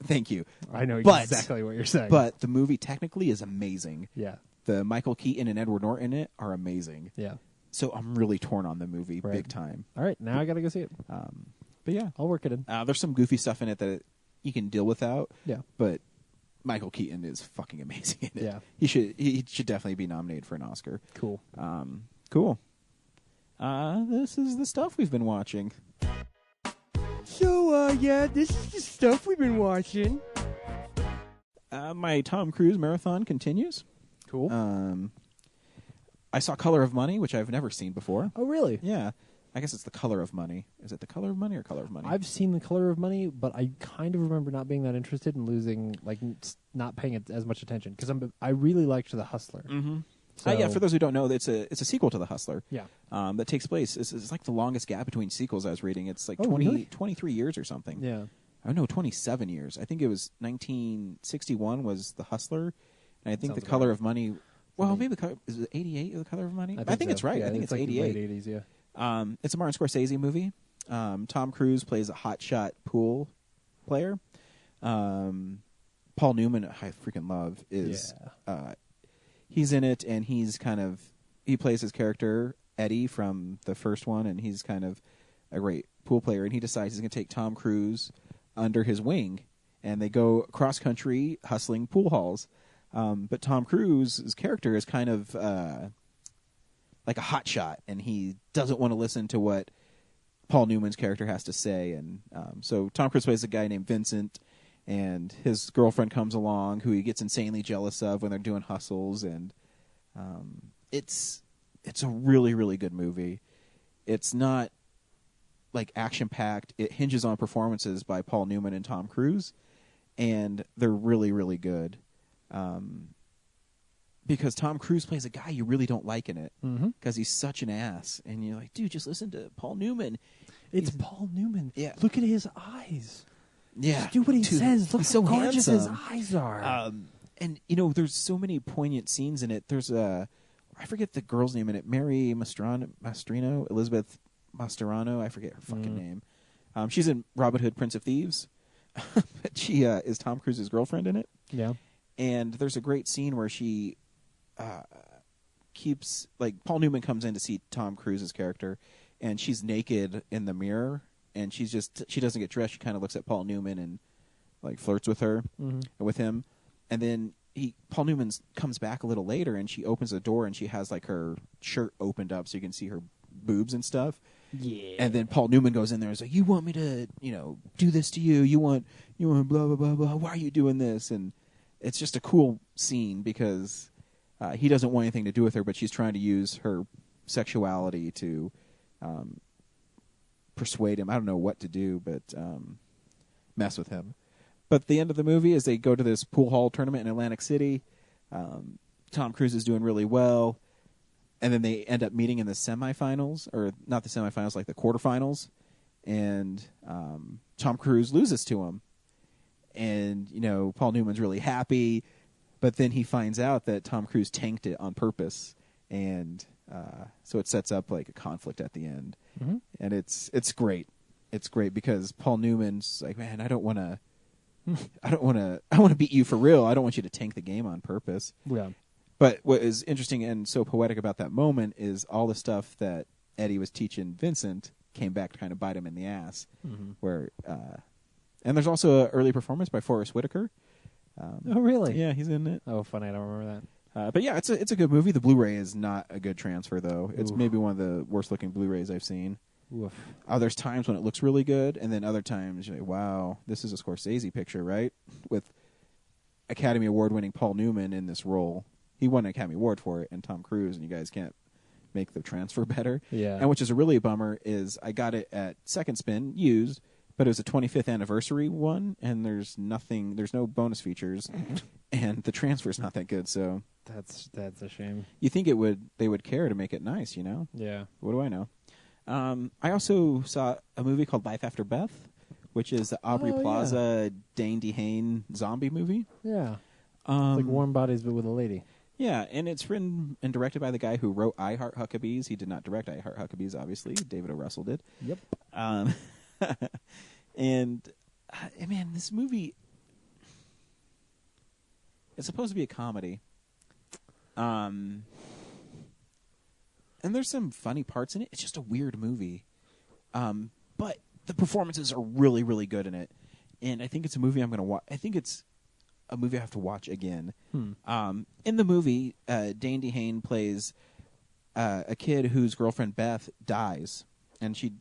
Thank you. I know exactly what you're saying. But the movie technically is amazing. Yeah. The Michael Keaton and Edward Norton in it are amazing. Yeah. So I'm really torn on the movie big time. All right, now I got to go see it. But yeah, I'll work it in. There's some goofy stuff in it that you can deal without. Yeah. But Michael Keaton is fucking amazing in it. Yeah. He should definitely be nominated for an Oscar. Cool. Cool. This is the stuff we've been watching. So, this is the stuff we've been watching. My Tom Cruise marathon continues. Cool. I saw Color of Money, which I've never seen before. Oh, really? Yeah. I guess it's The Color of Money. Is it The Color of Money or Color of Money? I've seen The Color of Money, but I kind of remember not being that interested in not paying it as much attention because I really liked The Hustler. Mm-hmm. So, yeah, for those who don't know, it's a sequel to The Hustler. Yeah. That takes place. It's like the longest gap between sequels I was reading. It's like 23 years or something. Yeah. Oh, no, 27 years. I think it was 1961 was The Hustler, and I think The Color of Money. Well, maybe is it 88? The Color of Money? I think it's right. Yeah, I think it's like 88. Late 80s, yeah. It's a Martin Scorsese movie. Tom Cruise plays a hotshot pool player. Paul Newman, I freaking love, is he's in it, and he plays his character Eddie from the first one, and he's kind of a great pool player, and he decides he's going to take Tom Cruise under his wing, and they go cross country hustling pool halls. But Tom Cruise's character is kind of like a hotshot, and he doesn't want to listen to what Paul Newman's character has to say. And so Tom Cruise plays a guy named Vincent, and his girlfriend comes along, who he gets insanely jealous of when they're doing hustles. And it's a really, really good movie. It's not like action-packed. It hinges on performances by Paul Newman and Tom Cruise, and they're really, really good. Because Tom Cruise plays a guy you really don't like in it because he's such an ass, and you're like, dude, just listen to Paul Newman. It's Paul Newman. Yeah, look at his eyes. Yeah, just do what he says. Look how gorgeous his eyes are. And there's so many poignant scenes in it. There's I forget the girl's name in it. Mary Mastrino, Elizabeth Mastroianni. I forget her fucking name. She's in Robin Hood, Prince of Thieves. But she is Tom Cruise's girlfriend in it. Yeah. And there's a great scene where she keeps like Paul Newman comes in to see Tom Cruise's character, and she's naked in the mirror, and she doesn't get dressed. She kind of looks at Paul Newman and like flirts with her with him, and then Paul Newman comes back a little later, and she opens the door, and she has like her shirt opened up so you can see her boobs and stuff. Yeah. And then Paul Newman goes in there and is like, "You want me to, do this to you? You want blah blah blah blah. Why are you doing this?" And it's just a cool scene because he doesn't want anything to do with her, but she's trying to use her sexuality to persuade him. I don't know what to do, but mess with him. But the end of the movie is they go to this pool hall tournament in Atlantic City. Tom Cruise is doing really well. And then they end up meeting in the semifinals, or not the semifinals, like the quarterfinals. And Tom Cruise loses to him. And, Paul Newman's really happy. But then he finds out that Tom Cruise tanked it on purpose. And so it sets up like a conflict at the end. Mm-hmm. And it's great. It's great because Paul Newman's like, man, I want to beat you for real. I don't want you to tank the game on purpose. Yeah. But what is interesting and so poetic about that moment is all the stuff that Eddie was teaching Vincent came back to kind of bite him in the ass. Mm-hmm. Where, and there's also an early performance by Forrest Whitaker. Oh, really? Yeah, he's in it. Oh, funny. I don't remember that. But yeah, it's a good movie. The Blu-ray is not a good transfer, though. It's maybe one of the worst-looking Blu-rays I've seen. Oof. There's times when it looks really good, and then other times you're like, wow, this is a Scorsese picture, right? With Academy Award-winning Paul Newman in this role. He won an Academy Award for it, and Tom Cruise, and you guys can't make the transfer better. Yeah. And which is a really bummer is I got it at Second Spin, used, but it was a 25th anniversary one, and there's no bonus features, and the transfer's not that good, so... That's a shame. You think they would care to make it nice, Yeah. What do I know? I also saw a movie called Life After Beth, which is the Aubrey Plaza, Dane DeHaan zombie movie. Yeah. It's like Warm Bodies, but with a lady. Yeah, and it's written and directed by the guy who wrote I Heart Huckabees. He did not direct I Heart Huckabees, obviously. David O. Russell did. Yep. And, man, this movie... It's supposed to be a comedy. And there's some funny parts in it. It's just a weird movie. But the performances are really, really good in it. And I think it's a movie I'm going to watch. I think it's a movie I have to watch again. In the movie, Dane DeHaan plays a kid whose girlfriend Beth dies, and you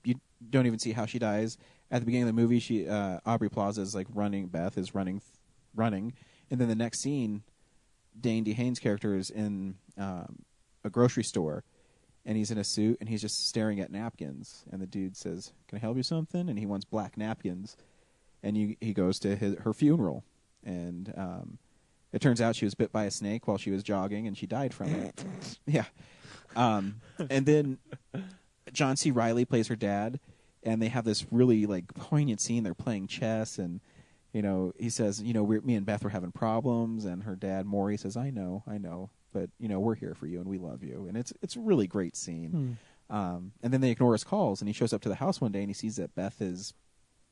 don't even see how she dies. At the beginning of the movie, Aubrey Plaza is like running. Beth is running, and then the next scene, Dane DeHaan's character is in a grocery store, and he's in a suit, and he's just staring at napkins. And the dude says, "Can I help you something?" And he wants black napkins, and he goes to her funeral. And it turns out she was bit by a snake while she was jogging, and she died from it. Yeah. And then John C. Reilly plays her dad, and they have this really like poignant scene. They're playing chess, and he says, me and Beth were having problems, and her dad Maury says, I know, but we're here for you, and we love you, and it's a really great scene. And then they ignore his calls, and he shows up to the house one day, and he sees that Beth is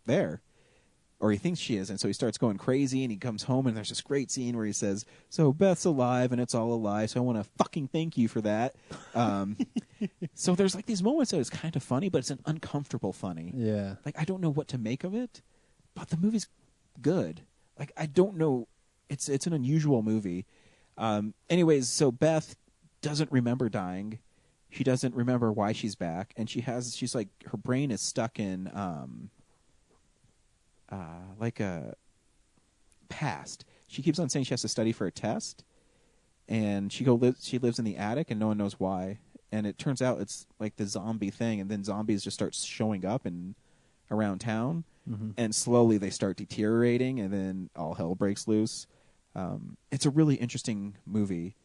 there. Or he thinks she is, and so he starts going crazy, and he comes home, and there's this great scene where he says, so Beth's alive, and it's all a lie, so I want to fucking thank you for that. So there's like these moments that it's kind of funny, but it's an uncomfortable funny. Yeah. Like, I don't know what to make of it, but the movie's good. Like, I don't know. It's an unusual movie. Anyways, so Beth doesn't remember dying. She doesn't remember why she's back, and she's like, her brain is stuck in... like a past. She keeps on saying she has to study for a test, and she lives in the attic, and no one knows why. And it turns out it's like the zombie thing, and then zombies just start showing up around town, and slowly they start deteriorating, and then all hell breaks loose. It's a really interesting movie,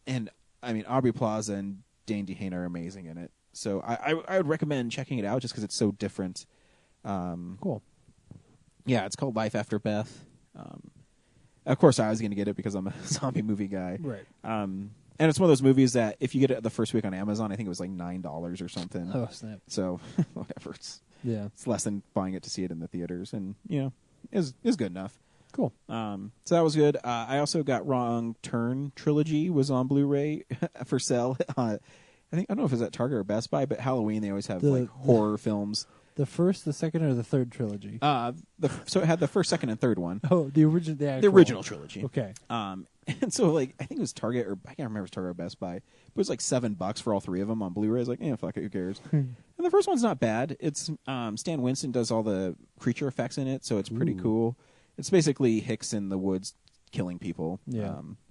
and I mean Aubrey Plaza and Dane DeHaan are amazing in it. So I would recommend checking it out just because it's so different. Cool. Yeah, it's called Life After Beth. Of course, I was going to get it because I'm a zombie movie guy. Right. And it's one of those movies that if you get it the first week on Amazon, I think it was like $9 or something. Oh, snap. So, whatever. Yeah. It's less than buying it to see it in the theaters. And, is good enough. Cool. So that was good. I also got Wrong Turn trilogy was on Blu-ray for sale. I don't know if it's at Target or Best Buy, but Halloween they always have like horror films. The first, the second, or the third trilogy? So it had the first, second, and third one. Oh, the original trilogy. Okay. And so like I think it was Target or I can't remember if it was Target or Best Buy. It was like $7 for all three of them on Blu-ray. I was like, fuck it, who cares? And the first one's not bad. It's Stan Winston does all the creature effects in it, so it's pretty cool. It's basically Hicks in the woods killing people.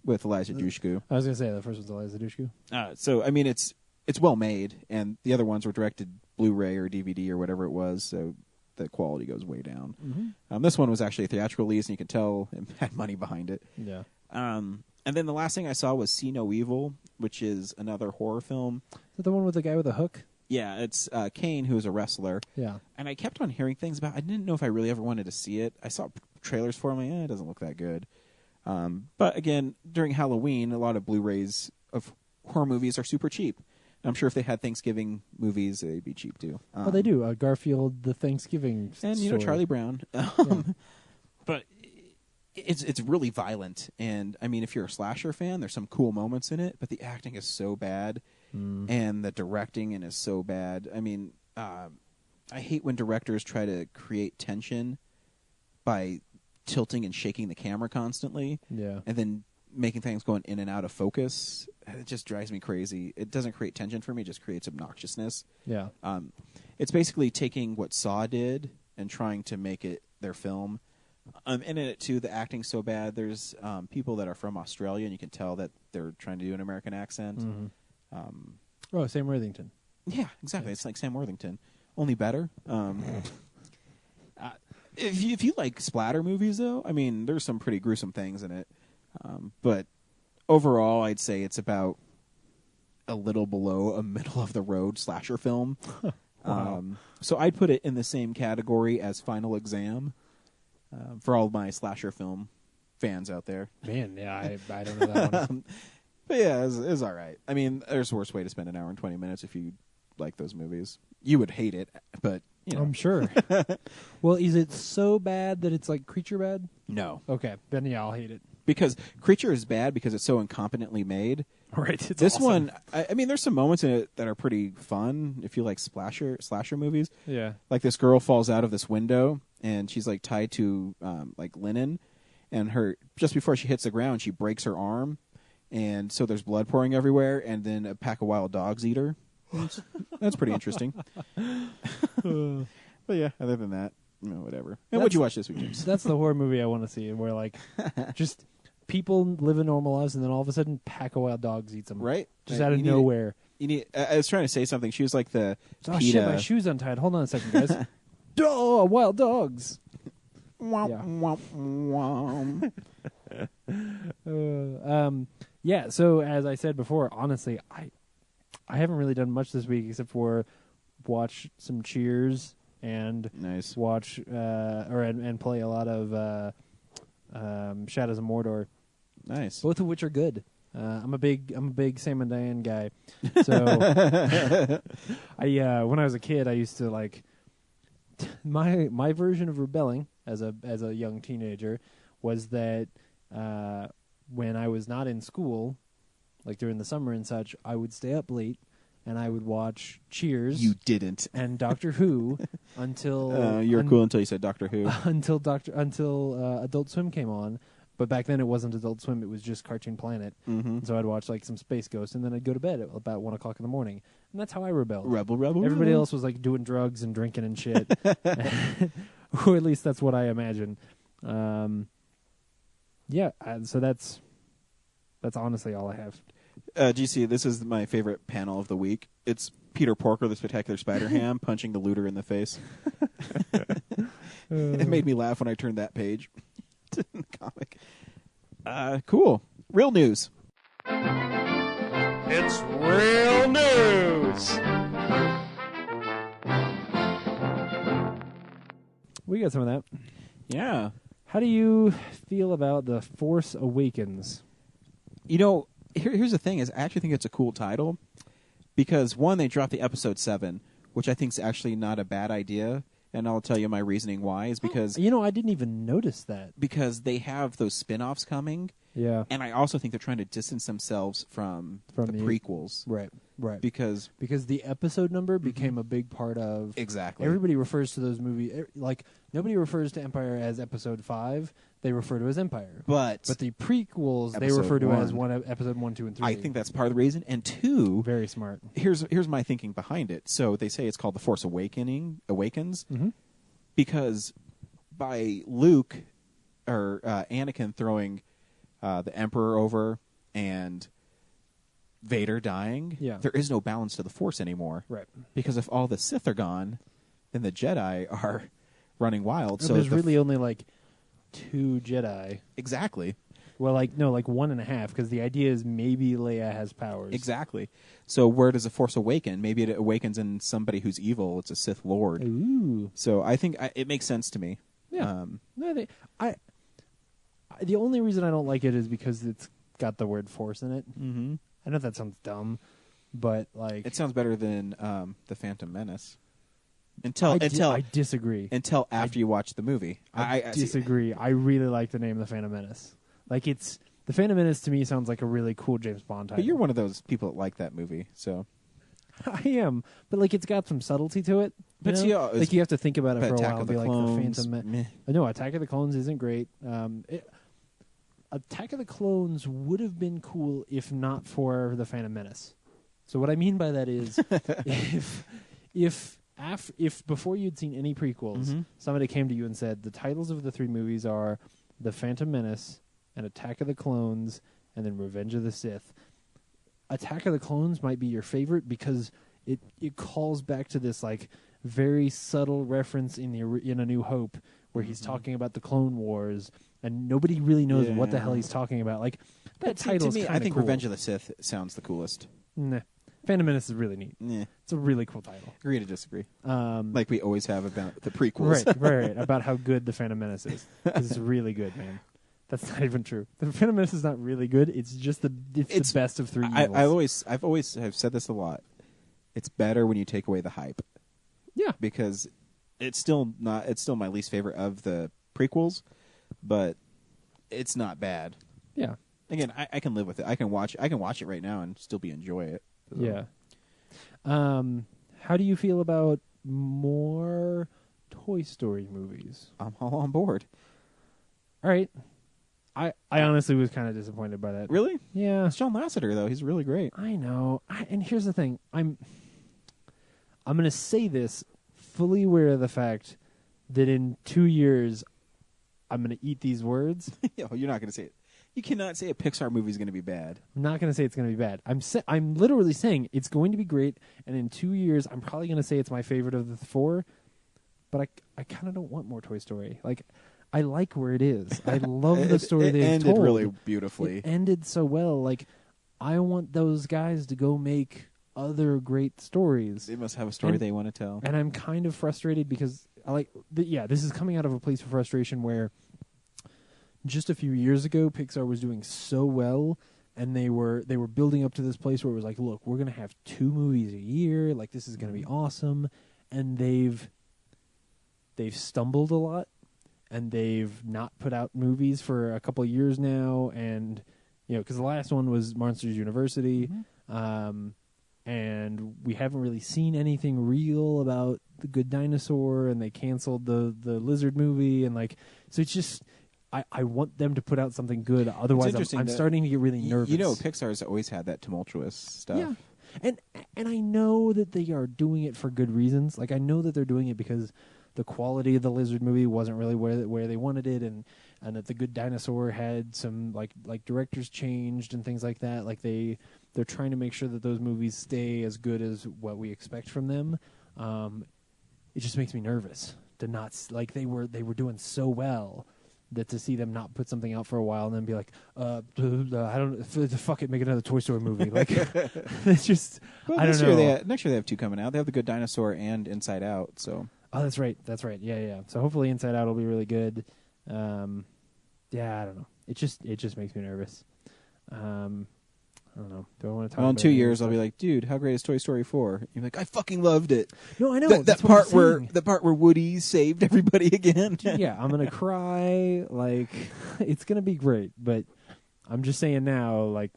With Eliza Dushku. I was gonna say the first one's Eliza Dushku. So I mean it's well made, and the other ones were directed Blu-ray or DVD or whatever it was, so the quality goes way down. Mm-hmm. This one was actually a theatrical release, and you can tell it had money behind it. Yeah. And then the last thing I saw was See No Evil, which is another horror film. Is that the one with the guy with the hook? Yeah, it's Kane, who is a wrestler. Yeah. And I kept on hearing things about it. I didn't know if I really ever wanted to see it. I saw trailers for it. I'm like, it doesn't look that good. But again, during Halloween, a lot of Blu-rays of horror movies are super cheap. I'm sure if they had Thanksgiving movies, they'd be cheap too. Well, they do. Garfield, the Thanksgiving and story. Charlie Brown. But it's really violent, and I mean, if you're a slasher fan, there's some cool moments in it, but the acting is so bad, and the directing is so bad. I mean, I hate when directors try to create tension by tilting and shaking the camera constantly, and then making things going in and out of focus. It just drives me crazy. It doesn't create tension for me; it just creates obnoxiousness. Yeah, it's basically taking what Saw did and trying to make it their film. And in it too, the acting's so bad. There's people that are from Australia, and you can tell that they're trying to do an American accent. Sam Worthington. Yeah, exactly. It's like Sam Worthington, only better. If you like splatter movies, though, I mean, there's some pretty gruesome things in it. But overall, I'd say it's about a little below a middle-of-the-road slasher film. Wow. So I'd put it in the same category as Final Exam. For all of my slasher film fans out there. Man, yeah, I don't know that one. But yeah, it's all right. I mean, there's a worse way to spend an hour and 20 minutes if you like those movies. You would hate it, but, you know. I'm sure. Well, is it so bad that it's like Creature bad? No. Okay, then yeah, I'll hate it. Because Creature is bad because it's so incompetently made. Right. This awesome. one, I mean, there's some moments in it that are pretty fun if you like slasher movies. Yeah. Like this girl falls out of this window, and she's like tied to like linen, and just before she hits the ground, she breaks her arm, and so there's blood pouring everywhere, and then a pack of wild dogs eat her. That's pretty interesting. But yeah, other than that, whatever. And what'd you watch this week, James? That's the horror movie I want to see, where like just people living normal lives, and then all of a sudden, pack of wild dogs eats them. Right, just out of nowhere. I was trying to say something. She was like the PETA. Shit, my shoe's untied. Hold on a second, guys. Oh, wild dogs. Yeah. So as I said before, honestly, I haven't really done much this week except for watch some Cheers and watch and play a lot of Shadows of Mordor. Nice. Both of which are good. I'm a big Sam and Diane guy. So when I was a kid, I used to like my version of rebelling as a young teenager was that when I was not in school, like during the summer and such, I would stay up late and I would watch Cheers. You didn't. And Doctor Who until you're cool until you said Doctor Who. until Adult Swim came on. But back then it wasn't Adult Swim; it was just Cartoon Planet. Mm-hmm. So I'd watch like some Space Ghost, and then I'd go to bed at about 1 o'clock in the morning, and that's how I rebelled. Rebel. Everybody else was like doing drugs and drinking and shit, or at least that's what I imagine. So that's honestly all I have. GC, this is my favorite panel of the week. It's Peter Porker, the Spectacular Spider-Ham, punching the looter in the face. It made me laugh when I turned that page. In the comic. Cool. Real news. It's real news. We got some of that. Yeah. How do you feel about The Force Awakens? Here's the thing is I actually think it's a cool title because one, they dropped the episode 7, which I think is actually not a bad idea. and I'll tell you my reasoning why is because I didn't even notice that because they have those spin-offs coming. Yeah, and I also think they're trying to distance themselves from the prequels. Right. Because the episode number became a big part of exactly. Everybody refers to those movies like nobody refers to Empire as Episode 5. They refer to as Empire. But the prequels they refer to as Episode 1, 2, and 3. I think that's part of the reason. And 2, very smart. Here's my thinking behind it. So they say it's called The Force Awakens because by Luke or Anakin throwing the Emperor over and Vader dying, there is no balance to the Force anymore. Right. Because if all the Sith are gone, then the Jedi are running wild. So there's really only like 2 Jedi. Exactly. Well, like 1.5, because the idea is maybe Leia has powers. Exactly. So where does the Force awaken? Maybe it awakens in somebody who's evil. It's a Sith Lord. Ooh. So I think it makes sense to me. Yeah. The only reason I don't like it is because it's got the word Force in it. Mm-hmm. I know that sounds dumb, but like it sounds better than the Phantom Menace. I disagree. Until after you watch the movie, I disagree. I really like the name The Phantom Menace. Like The Phantom Menace to me sounds like a really cool James Bond title. But you're one of those people that like that movie, so I am. But like it's got some subtlety to it. But you have to think about it for a while and be like The Phantom Menace. No, Attack of the Clones isn't great. Attack of the Clones would have been cool if not for the Phantom Menace. So what I mean by that is, if before you'd seen any prequels, somebody came to you and said the titles of the 3 movies are The Phantom Menace and Attack of the Clones and then Revenge of the Sith, Attack of the Clones might be your favorite because it calls back to this like very subtle reference in A New Hope where he's talking about the Clone Wars. And nobody really knows what the hell he's talking about. Like that title's kind of cool. I think Revenge of the Sith sounds the coolest. Nah. Phantom Menace is really neat. Yeah. It's a really cool title. Agree to disagree. Like we always have about the prequels. Right. About how good the Phantom Menace is. It's really good, man. That's not even true. The Phantom Menace is not really good. It's just the best of 3 evils. I've always said this a lot. It's better when you take away the hype. Yeah. Because it's still my least favorite of the prequels. But it's not bad. Yeah. Again, I can live with it. I can watch it right now and still enjoy it. So. Yeah. How do you feel about more Toy Story movies? I'm all on board. All right. I honestly was kind of disappointed by that. Really? Yeah. It's John Lasseter though. He's really great. I know. And here's the thing. I'm going to say this fully aware of the fact that in 2 years I'm going to eat these words. You're not going to say it. You cannot say a Pixar movie is going to be bad. I'm not going to say it's going to be bad. I'm literally saying it's going to be great, and in 2 years, I'm probably going to say it's my favorite of the 4, but I kind of don't want more Toy Story. Like, I like where it is. I love the story they told. It ended really beautifully. It ended so well. Like, I want those guys to go make other great stories. They must have a story they want to tell. And I'm kind of frustrated because this is coming out of a place of frustration where just a few years ago Pixar was doing so well and they were building up to this place where it was like, look, we're going to have 2 movies a year, like this is going to be awesome, and they've stumbled a lot and they've not put out movies for a couple of years now, and because the last one was Monsters University, and we haven't really seen anything real about The Good Dinosaur, and they canceled the lizard movie, and like, so it's just I want them to put out something good. Otherwise, I'm starting to get really nervous. Pixar's always had that tumultuous stuff. Yeah, and I know that they are doing it for good reasons. Like, I know that they're doing it because the quality of the lizard movie wasn't really where they wanted it, and that The Good Dinosaur had some like directors changed and things like that. Like they're trying to make sure that those movies stay as good as what we expect from them. It just makes me nervous to not like they were doing so well that to see them not put something out for a while and then be like, I don't fuck it, make another Toy Story movie. Like, it's just, I don't know. Next year they have 2 coming out. They have The Good Dinosaur and Inside Out. So. Oh, that's right. Yeah. So hopefully Inside Out will be really good. Yeah, I don't know. It just makes me nervous. All don't know. Do I want to talk Well, in about 2 it? years, I'll be like, dude, how great is Toy Story 4? You're like, I fucking loved it. No, I know. That That's what part I'm saying. the part where Woody saved everybody again. Yeah, I'm going to cry. Like, it's going to be great. But I'm just saying now, like,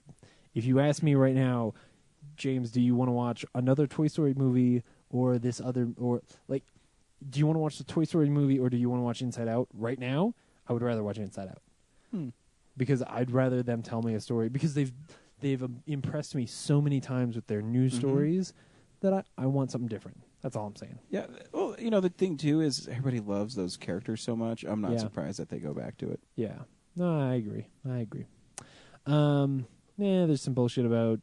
if you ask me right now, James, do you want to watch another Toy Story movie or this other, or, like, do you want to watch the Toy Story movie or do you want to watch Inside Out right now? I would rather watch Inside Out. Because I'd rather them tell me a story. Because they've impressed me so many times with their news stories that I want something different. That's all I'm saying. Yeah, well, the thing, too, is everybody loves those characters so much. I'm not surprised that they go back to it. Yeah. No, I agree. There's some bullshit about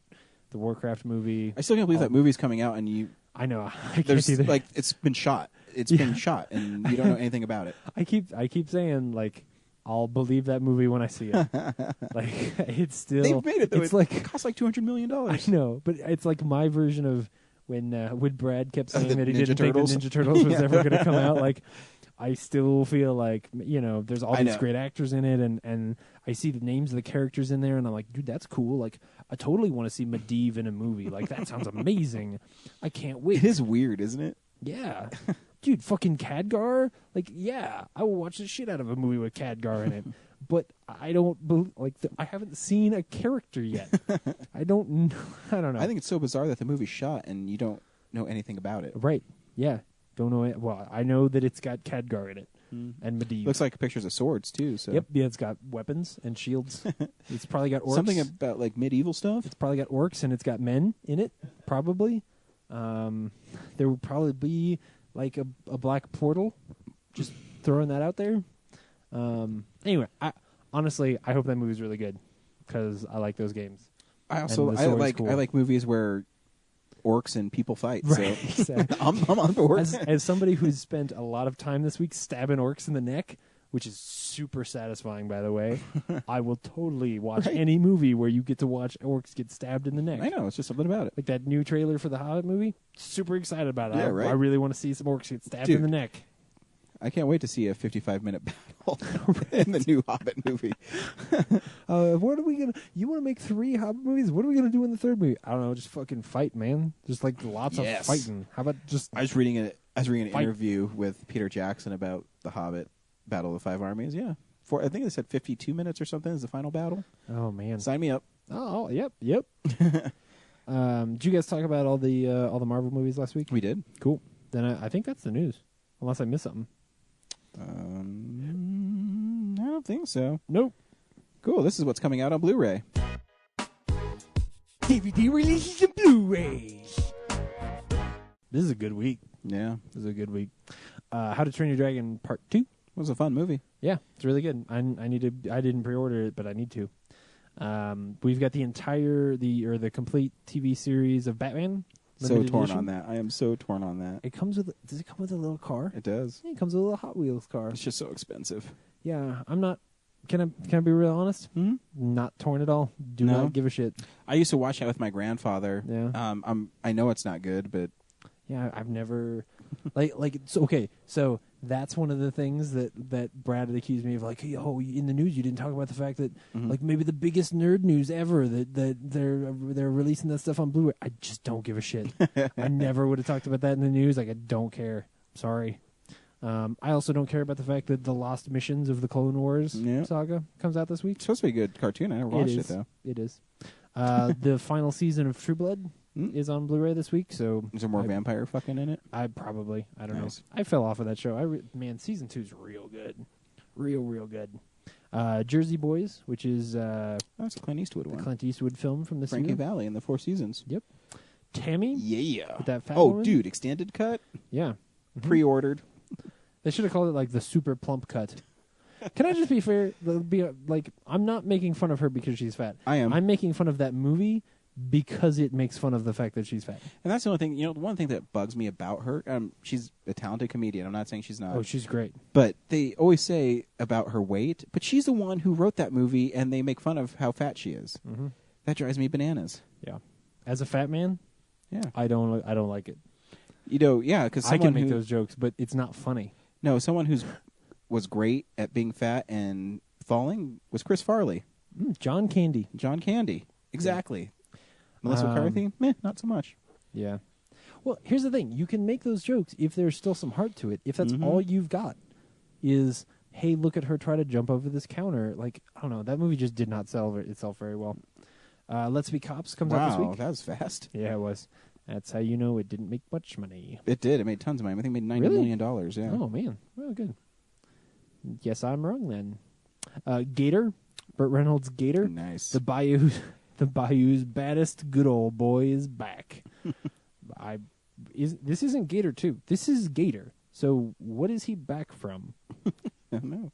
the Warcraft movie. I still can't believe that movie's coming out, and I know. I can't either. Like, it's been shot. It's been shot, and you don't know anything about it. I keep saying, like, I'll believe that movie when I see it. Like, it's still... They've made it, though. It's it costs like $200 million. I know, but it's like my version of when Brad kept saying the that he Ninja didn't Turtles? think the Ninja Turtles was ever going to come out. Like, I still feel like, there's all these great actors in it, and I see the names of the characters in there, and I'm like, dude, that's cool. Like, I totally want to see Medivh in a movie. Like, that sounds amazing. I can't wait. It is weird, isn't it? Yeah. Dude, fucking Khadgar? Like, yeah, I will watch the shit out of a movie with Khadgar in it. But I don't I haven't seen a character yet. I don't know. I think it's so bizarre that the movie's shot and you don't know anything about it. Right. Yeah. Don't know it. Well, I know that it's got Khadgar in it and Medivh. Looks like pictures of swords too. So. Yep. Yeah, it's got weapons and shields. It's probably got orcs. Something about like medieval stuff. It's probably got orcs and it's got men in it. Probably. There will probably be like a black portal. Just throwing that out there. Anyway, I hope that movie's really good because I like those games. I like movies where orcs and people fight. Right, so exactly. I'm on board. As somebody who's spent a lot of time this week stabbing orcs in the neck, which is super satisfying, by the way, I will totally watch any movie where you get to watch orcs get stabbed in the neck. I know, it's just something about it. Like that new trailer for the Hobbit movie. Super excited about it. Yeah, right. I really want to see some orcs get stabbed in the neck. I can't wait to see a 55-minute battle in the new Hobbit movie. What are we gonna? You want to make 3 Hobbit movies? What are we gonna do in the 3rd movie? I don't know. Just fucking fight, man. Just like lots of fighting. How about just? I was reading an interview with Peter Jackson about the Hobbit Battle of the Five Armies. Yeah, I think they said 52 minutes or something is the final battle. Oh man, sign me up. Oh yep. Did you guys talk about all the Marvel movies last week? We did. Cool. Then I think that's the news, unless I missed something. I don't think so. Nope. Cool. This is what's coming out on Blu-ray. DVD releases and Blu-rays. This is a good week. Yeah. This is a good week. How to Train Your Dragon Part 2. It was a fun movie. Yeah, it's really good. I didn't pre-order it, but I need to. We've got the complete TV series of Batman. So torn on that. I am so torn on that. Does it come with a little car? It does. Yeah, it comes with a little Hot Wheels car. It's just so expensive. Yeah, I'm not. Can I be real honest? Not torn at all. Do not give a shit. I used to watch that with my grandfather. Yeah. I know it's not good, but yeah, I've never So that's one of the things that Brad had accused me of. Like, oh, in the news you didn't talk about the fact that like maybe the biggest nerd news ever that they're releasing that stuff on Blu-ray. I just don't give a shit. I never would have talked about that in the news. Like, I don't care. Sorry. I also don't care about the fact that the Lost Missions of the Clone Wars saga comes out this week. It's supposed to be a good cartoon. I never watched it though. It is. The final season of True Blood is on Blu-ray this week. So is there more vampire fucking in it? I don't know. I fell off of that show. Season 2 is real good, real good. Jersey Boys, which is that's a Clint Eastwood one. The Clint Eastwood film from the Frankie Valli in the Four Seasons. Yep. Tammy. Yeah. With that fat woman? Dude, extended cut. Yeah. Pre-ordered. They should have called it like the super plump cut. Can I just be fair? I'm not making fun of her because she's fat. I am. I'm making fun of that movie because it makes fun of the fact that she's fat. And that's the only thing. The one thing that bugs me about her. She's a talented comedian. I'm not saying she's not. Oh, she's great. But they always say about her weight. But she's the one who wrote that movie, and they make fun of how fat she is. Mm-hmm. That drives me bananas. Yeah. As a fat man, yeah, I don't like it. Yeah, because I can make those jokes, but it's not funny. No, someone who's was great at being fat and falling was Chris Farley. John Candy. John Candy. Exactly. Yeah. Melissa McCarthy, not so much. Yeah. Well, here's the thing. You can make those jokes if there's still some heart to it. If that's all you've got is, hey, look at her try to jump over this counter. Like, I don't know. That movie just did not sell itself very well. Let's Be Cops comes out this week. Wow, that was fast. Yeah, it was. That's how you know it didn't make much money. It did. It made tons of money. I think it made $90 million. Yeah. Oh, man. Well, good. Yes, I'm wrong then. Gator. Burt Reynolds' Gator. Nice. The Bayou's baddest good old boy is back. This isn't Gator 2. This is Gator. So what is he back from? I don't know.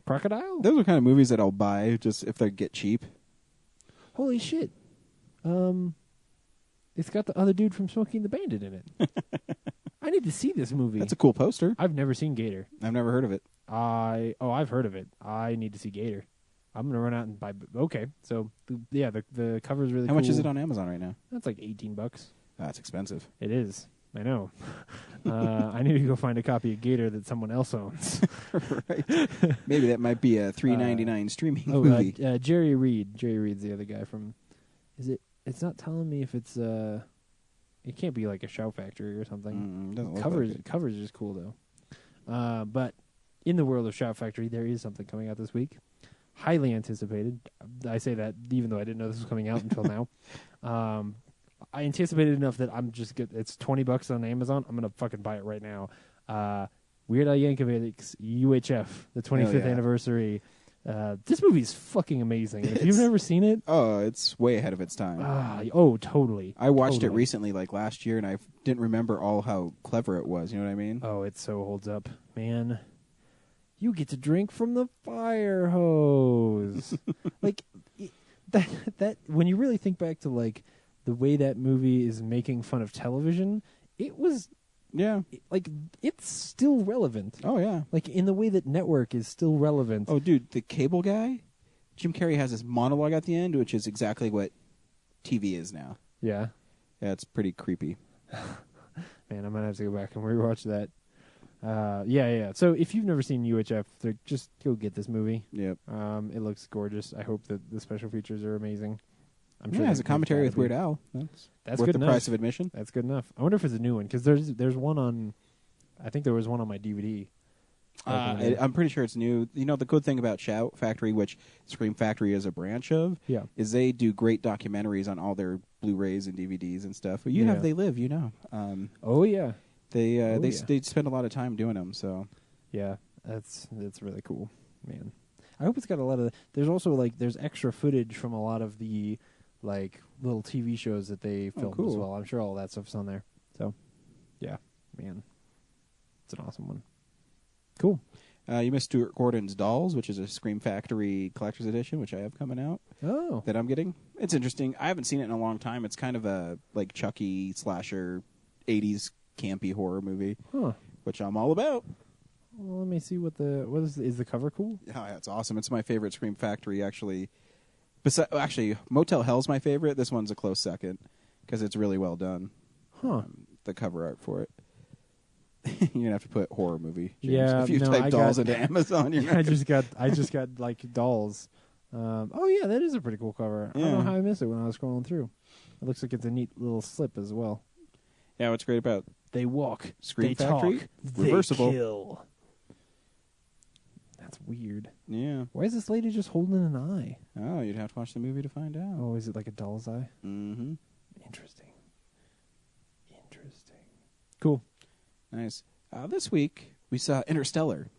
Crocodile? Those are kind of movies that I'll buy just if they get cheap. Holy shit. It's got the other dude from Smokey and the Bandit in it. I need to see this movie. That's a cool poster. I've never seen Gator. I've never heard of it. I've heard of it. I need to see Gator. I'm going to run out and buy. Okay. So, the cover is really How cool. much is it on Amazon right now? That's like $18. That's expensive. It is. I know. I need to go find a copy of Gator that someone else owns. Right. Maybe that might be a $3.99 streaming movie. Jerry Reed. Jerry Reed's the other guy from. Is it? It's not telling me if it's. It can't be like a Shout Factory or something. Doesn't look Covers like it. covers is cool though. But in the world of Shout Factory, there is something coming out this week. Highly anticipated. I say that even though I didn't know this was coming out until now. I anticipated enough that I'm just good. It's $20 on Amazon. I'm gonna fucking buy it right now. Weird Al Yankovic's UHF, the 25th anniversary. This movie is fucking amazing. If you've never seen it, it's way ahead of its time. Totally. I watched it recently, like last year, and I didn't remember all how clever it was. You know what I mean? Oh, it so holds up, man. You get to drink from the fire hose. Like that. When you really think back to like the way that movie is making fun of television, it was. Yeah. Like, it's still relevant. Oh, yeah. Like, in the way that Network is still relevant. Oh, dude, the cable guy, Jim Carrey has this monologue at the end, which is exactly what TV is now. Yeah. Yeah, it's pretty creepy. Man, I might have to go back and rewatch that. Yeah. So, if you've never seen UHF, just go get this movie. Yep. It looks gorgeous. I hope that the special features are amazing. I'm sure it has a commentary with Weird Al. That's worth good the enough. price of admission. That's good enough. I wonder if it's a new one, because there's one on. I think there was one on my DVD. I'm pretty sure it's new. You know, the good thing about Shout Factory, which Scream Factory is a branch of, is they do great documentaries on all their Blu-rays and DVDs and stuff. You have They Live, you know. Oh yeah. They spend a lot of time doing them. So yeah, that's really cool, man. I hope it's got a lot of. There's also there's extra footage from a lot of the little TV shows that they filmed as well. I'm sure all that stuff's on there. So yeah, man, it's an awesome one. Cool. You missed Stuart Gordon's Dolls, which is a Scream Factory collector's edition, which I have coming out. Oh, that I'm getting. It's interesting. I haven't seen it in a long time. It's kind of a Chucky slasher, 80s campy horror movie, which I'm all about. Well, let me see what is the cover cool? Yeah, it's awesome. It's my favorite Scream Factory, actually. Actually, Motel Hell's my favorite. This one's a close second because it's really well done. The cover art for it. You're gonna have to put horror movie. James. Yeah, if you type dolls into Amazon, you're I just got dolls. Oh yeah, that is a pretty cool cover. Yeah. I don't know how I missed it when I was scrolling through. It looks like it's a neat little slip as well. Yeah, what's great about they walk, Scream they Factory, talk, reversible. they kill. That's weird. Yeah. Why is this lady just holding an eye? Oh, you'd have to watch the movie to find out. Oh, is it like a doll's eye? Mm-hmm. Interesting. Cool. Nice. This week, we saw Interstellar.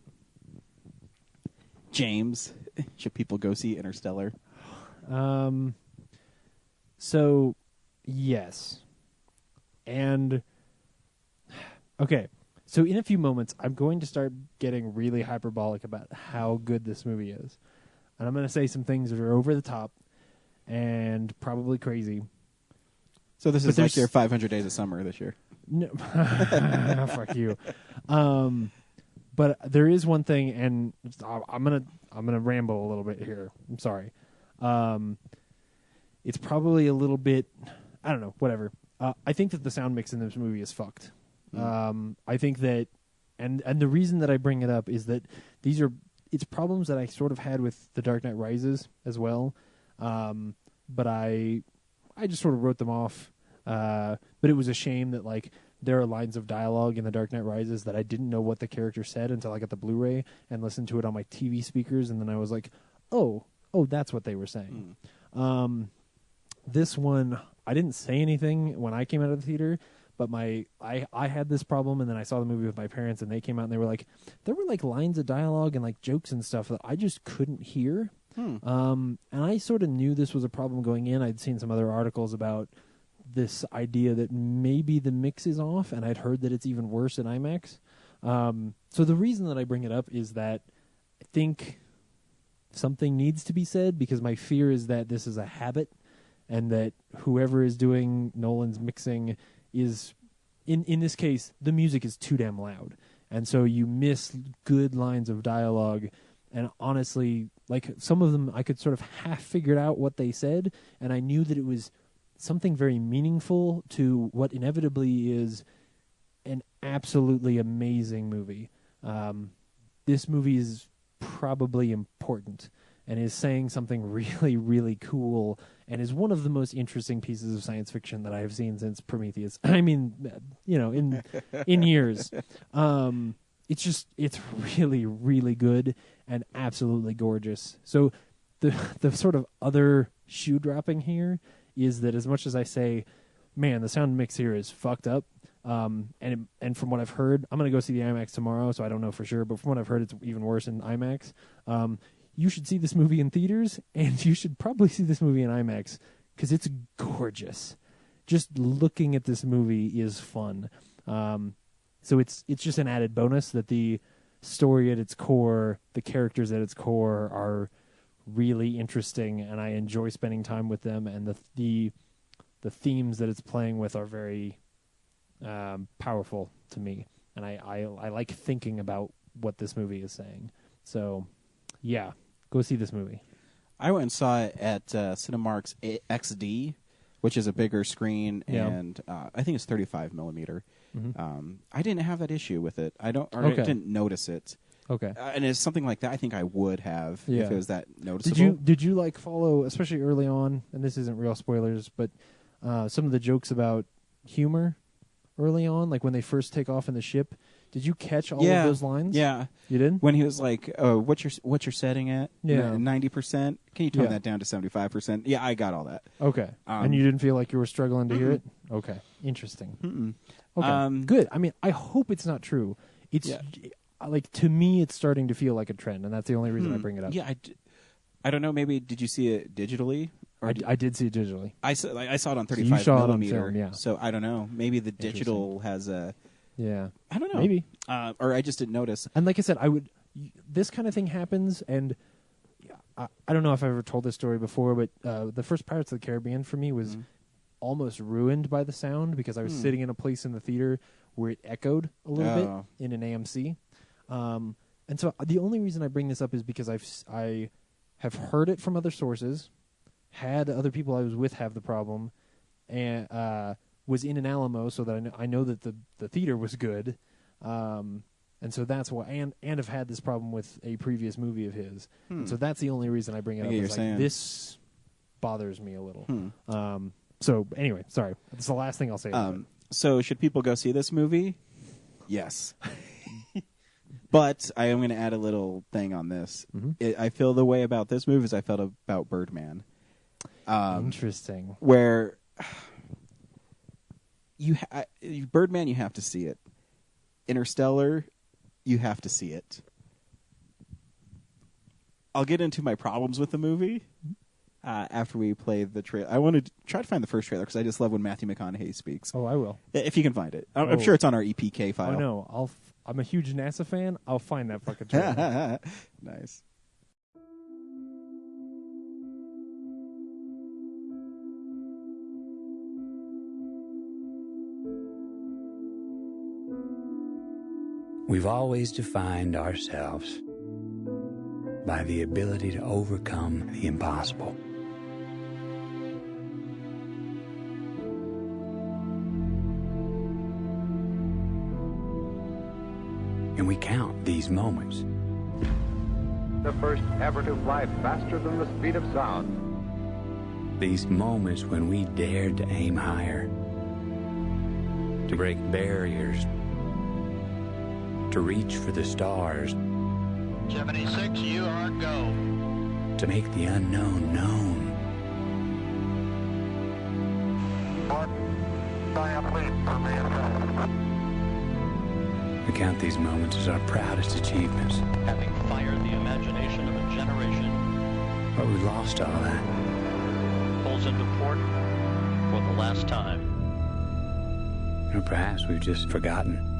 James, should people go see Interstellar? So, yes. And, okay. So in a few moments, I'm going to start getting really hyperbolic about how good this movie is. And I'm going to say some things that are over the top and probably crazy. So this is like your 500 Days of Summer this year. No, fuck you. But there is one thing, and I'm gonna ramble a little bit here. I'm sorry. It's probably a little bit. I don't know. Whatever. I think that the sound mix in this movie is fucked. I think that, and the reason that I bring it up is that it's problems that I sort of had with The Dark Knight Rises as well. But I I just sort of wrote them off. But it was a shame that like there are lines of dialogue in The Dark Knight Rises that I didn't know what the character said until I got the Blu-ray and listened to it on my TV speakers, and then I was like, oh, that's what they were saying. This one, I didn't say anything when I came out of the theater, but I had this problem, and then I saw the movie with my parents, and they came out and they were like, there were like lines of dialogue and like jokes and stuff that I just couldn't hear. And I sort of knew this was a problem going in. I'd seen some other articles about this idea that maybe the mix is off, and I'd heard that it's even worse in IMAX. So the reason that I bring it up is that I think something needs to be said, because my fear is that this is a habit, and that whoever is doing Nolan's mixing is, in this case, the music is too damn loud. And so you miss good lines of dialogue. And honestly, like some of them I could sort of half figured out what they said, and I knew that it was something very meaningful to what inevitably is an absolutely amazing movie. This movie is probably important and is saying something really, really cool, and is one of the most interesting pieces of science fiction that I have seen since Prometheus. I mean, in years. It's really, really good and absolutely gorgeous. So the sort of other shoe dropping here is that as much as I say, man, the sound mix here is fucked up, and from what I've heard, I'm going to go see the IMAX tomorrow, so I don't know for sure, but from what I've heard, it's even worse in IMAX. You should see this movie in theaters, and you should probably see this movie in IMAX, because it's gorgeous. Just looking at this movie is fun. So it's just an added bonus that the story at its core, the characters at its core are really interesting, and I enjoy spending time with them, and the themes that it's playing with are very powerful to me, and I like thinking about what this movie is saying. So, yeah, go see this movie. I went and saw it at Cinemark's XD, which is a bigger screen, and I think it's 35 millimeter. I didn't have that issue with it. I didn't notice it. Okay. And it's something like that I think I would have if it was that noticeable. Did you like follow, especially early on, and this isn't real spoilers, but some of the jokes about humor early on, like when they first take off in the ship? Did you catch all of those lines? Yeah. You did? When he was like, what's your setting at? Yeah. 90%? Can you tone that down to 75%? Yeah, I got all that. Okay. And you didn't feel like you were struggling to hear it? Okay. Interesting. Okay. Good. I mean, I hope it's not true. It's like, to me, it's starting to feel like a trend, and that's the only reason I bring it up. Yeah, I don't know. Maybe did you see it digitally? Or I did see it digitally. I saw it on 35 so you saw millimeter. It on film, yeah. So I don't know. Maybe the digital has a. Yeah. I don't know. Maybe. Or I just didn't notice. And like I said, this kind of thing happens, and I don't know if I've ever told this story before, but the first Pirates of the Caribbean for me was almost ruined by the sound, because I was sitting in a place in the theater where it echoed a little bit in an AMC. And so the only reason I bring this up is because I have heard it from other sources, had other people I was with have the problem, and was in an Alamo, so that I know that the theater was good. And so that's why, and have had this problem with a previous movie of his. And so that's the only reason I bring it up. Is like, this bothers me a little. So anyway, sorry. That's the last thing I'll say about it. So should people go see this movie? Yes. But I am going to add a little thing on this. I feel the way about this movie as I felt about Birdman. Interesting. Where Birdman, you have to see it. Interstellar, you have to see it. I'll get into my problems with the movie after we play the trailer. I want to try to find the first trailer because I just love when Matthew McConaughey speaks. Oh, I will. If you can find it. I'm sure it's on our EPK file. I know. I'm a huge NASA fan. I'll find that fucking trailer. Nice. We've always defined ourselves by the ability to overcome the impossible. And we count these moments. The first ever to fly faster than the speed of sound. These moments when we dared to aim higher, to break barriers, to reach for the stars. 76, you are go. To make the unknown known. We count these moments as our proudest achievements. Having fired the imagination of a generation. But we lost all that. Pulls into port for the last time. Or perhaps we've just forgotten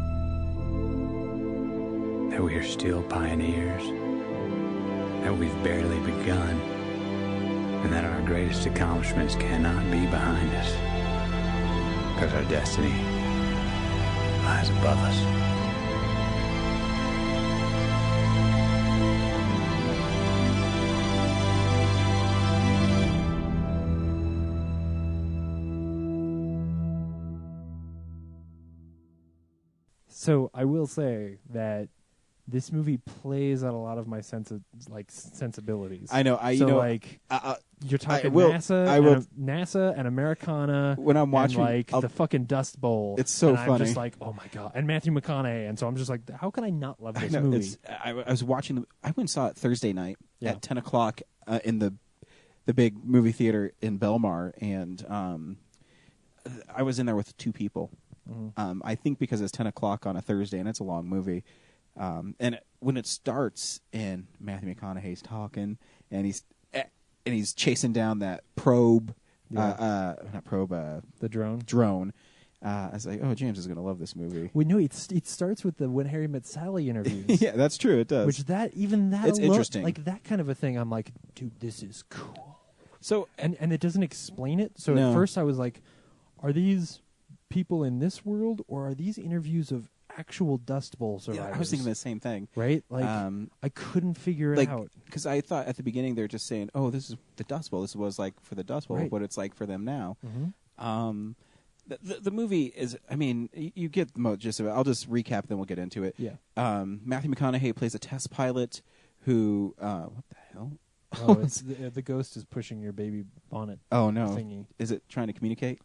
that we are still pioneers, that we've barely begun, and that our greatest accomplishments cannot be behind us, because our destiny lies above us. So I will say that this movie plays at a lot of my sensibilities. I know. You're talking NASA and Americana. When I'm watching, and the fucking Dust Bowl. It's so and funny. I'm just like, oh my god, and Matthew McConaughey, and so I'm just like, how can I not love this movie? I was watching. I went and saw it Thursday night at 10 o'clock in the big movie theater in Belmar, and I was in there with two people. Mm-hmm. I think because it's 10 o'clock on a Thursday and it's a long movie. And when it starts and Matthew McConaughey's talking and he's chasing down that probe, not probe, the drone. I was like, oh, James is going to love this movie. Well, no, it starts with the When Harry Met Sally interviews. Yeah, that's true. It does. Which it's interesting. Like that kind of a thing. I'm like, dude, this is cool. So and it doesn't explain it. So no. At first I was like, are these people in this world or are these interviews of actual Dust Bowl survivors? Yeah, I was thinking the same thing. Right? Like, I couldn't figure it out. Because I thought at the beginning they're just saying, oh, this is the Dust Bowl. This was like for the Dust Bowl, what it's like for them now. Mm-hmm. The movie is, I mean, you get the gist of it. I'll just recap, then we'll get into it. Yeah. Matthew McConaughey plays a test pilot what the hell? Oh, it's the ghost is pushing your baby bonnet. Oh, no. Thingy. Is it trying to communicate?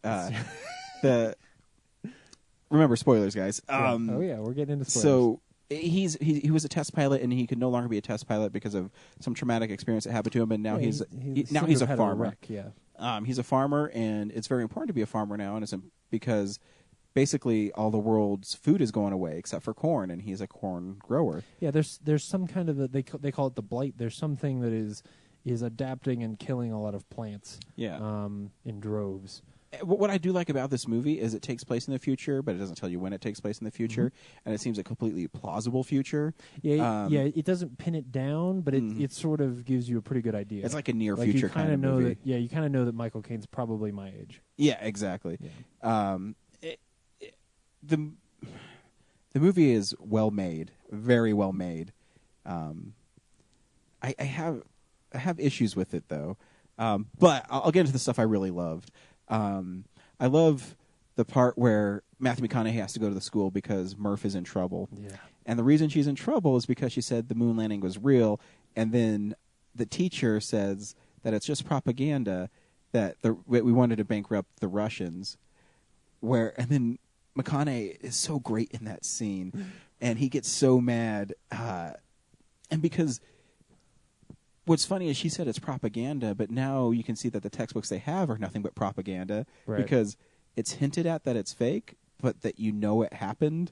Remember, spoilers, guys. Oh yeah, we're getting into spoilers. So he was a test pilot, and he could no longer be a test pilot because of some traumatic experience that happened to him. And now he's a farmer. Wreck, yeah. He's a farmer, and it's very important to be a farmer now, and it's because basically all the world's food is going away except for corn, and he's a corn grower. Yeah, there's some kind of they call it the blight. There's something that is adapting and killing a lot of plants. Yeah. In droves. What I do like about this movie is it takes place in the future, but it doesn't tell you when it takes place in the future, and it seems a completely plausible future. Yeah, it doesn't pin it down, but it sort of gives you a pretty good idea. It's like a near future kind of movie. You kind of know that Michael Caine's probably my age. Yeah, exactly. Yeah. The movie is well made, very well made. I have issues with it though, but I'll get into the stuff I really loved. I love the part where Matthew McConaughey has to go to the school because Murph is in trouble. Yeah. And the reason she's in trouble is because she said the moon landing was real, and then the teacher says that it's just propaganda, that we wanted to bankrupt the Russians. And then McConaughey is so great in that scene, and he gets so mad. And because what's funny is she said it's propaganda, but now you can see that the textbooks they have are nothing but propaganda, because it's hinted at that it's fake, but that you know it happened.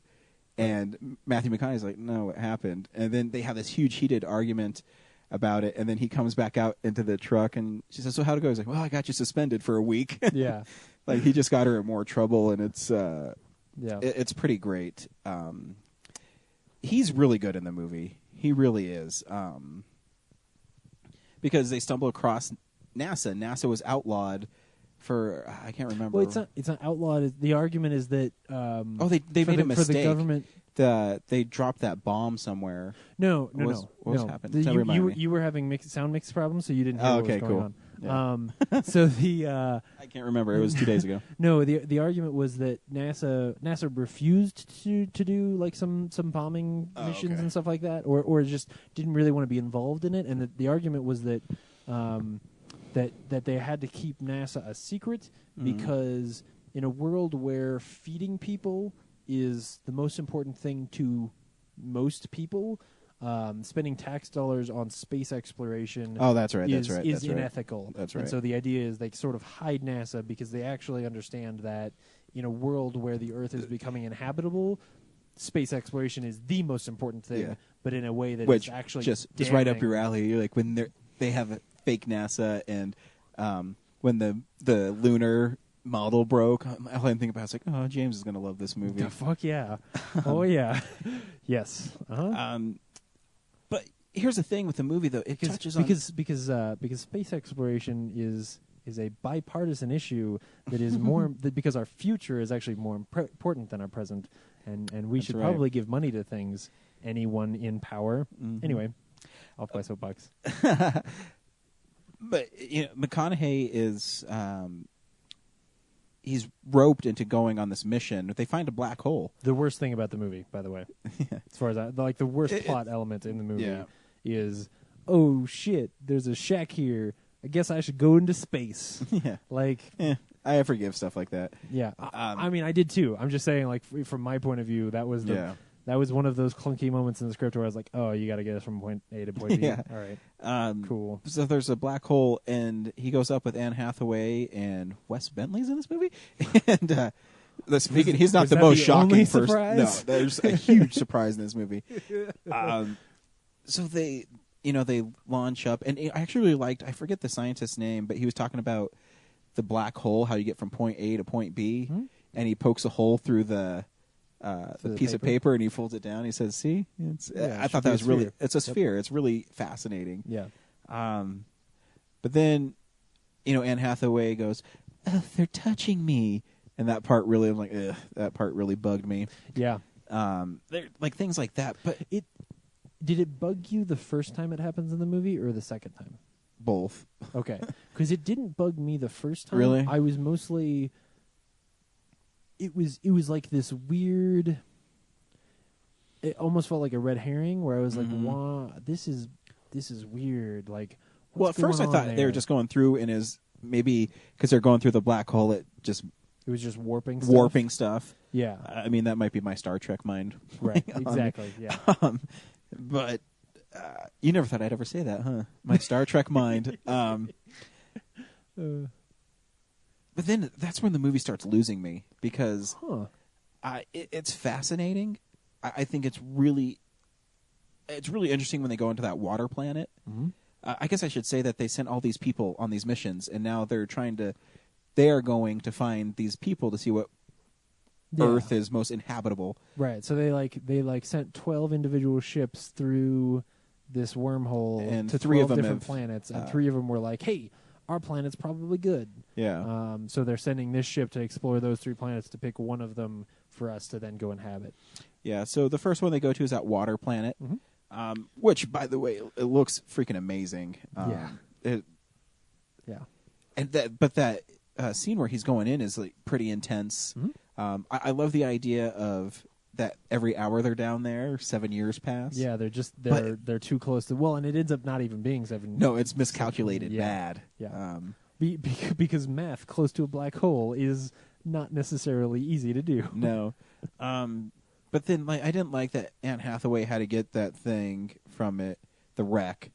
And Matthew McConaughey's like, no, it happened. And then they have this huge heated argument about it, and then he comes back out into the truck, and she says, so how'd it go? He's like, well, I got you suspended for a week. Yeah. Like, he just got her in more trouble, and it's it's pretty great. He's really good in the movie. He really is. Because they stumble across NASA. NASA was outlawed for, I can't remember. Well, it's not outlawed. The argument is that they made a mistake. For the government, they dropped that bomb somewhere. No. What was happening? You were having sound mix problems, so you didn't hear what was going on. Yeah. So I can't remember. It was 2 days ago. No, the argument was that NASA refused to do like some bombing missions and stuff like that, or just didn't really want to be involved in it. And the argument was that that they had to keep NASA a secret because in a world where feeding people is the most important thing to most people, spending tax dollars on space exploration that's right. is That's right. unethical. That's right. And so the idea is they sort of hide NASA because they actually understand that in a world where the Earth is becoming inhabitable, space exploration is the most important thing, but in a way that Which is actually just right up your alley. You're like when they have a fake NASA, and when the lunar model broke, all I'm thinking about is like, oh, James is going to love this movie. The fuck yeah. Oh yeah. Yes. Uh-huh. But here's the thing with the movie, though. It touches on because space exploration is a bipartisan issue that is more because our future is actually more important than our present, and we should probably give money to things. Anyone in power. Anyway, off my soapbox. But McConaughey is he's roped into going on this mission. They find a black hole. The worst thing about the movie, by the way, as far as the worst plot element in the movie is, oh shit, there's a shack here. I guess I should go into space. I forgive stuff like that. Yeah, I mean, I did too. I'm just saying, like, from my point of view, that was that was one of those clunky moments in the script where I was like, oh, you got to get us from point A to point B. All right, cool. So there's a black hole, and he goes up with Anne Hathaway, and Wes Bentley's in this movie. And he's not the most shocking person. No, there's a huge surprise in this movie. So they launch up, and I actually really liked, I forget the scientist's name, but he was talking about the black hole, how you get from point A to point B, and he pokes a hole through the piece of paper, and he folds it down. He says, "See, I thought that was really. It's a sphere. It's really fascinating." Yeah. But then, Anne Hathaway goes, "They're touching me," and that part really, I'm like, ugh, that part really bugged me. Yeah. Like things like that. But did it bug you the first time it happens in the movie or the second time? Both. Okay, because it didn't bug me the first time. Really? I was mostly. It was like this weird. It almost felt like a red herring, where I was like, "Wow, this is weird." Like, well, at first I thought they were just going through, and is maybe because they're going through the black hole, it was just warping stuff. Yeah, I mean that might be my Star Trek mind. Right. Exactly. Yeah. But you never thought I'd ever say that, huh? My Star Trek mind. But then that's when the movie starts losing me because it's fascinating. I think it's really interesting when they go into that water planet. Mm-hmm. I guess I should say that they sent all these people on these missions, and now they are going to find these people to see what Earth is most inhabitable. Right. So they sent 12 individual ships through this wormhole and to 3 of them different planets, and 3 of them were like, "Hey, our planet's probably good." Yeah. So they're sending this ship to explore those 3 planets to pick one of them for us to then go inhabit. Yeah. So the first one they go to is that water planet, which, by the way, it looks freaking amazing. Yeah. And that scene where he's going in is like pretty intense. Mm-hmm. I love the idea of that every hour they're down there, 7 years pass. Yeah, they're too close to. Well, and it ends up not even being 7. No, it's miscalculated. Bad. Yeah. Because math close to a black hole is not necessarily easy to do. No. But then, I didn't like that Anne Hathaway had to get that thing from the wreck,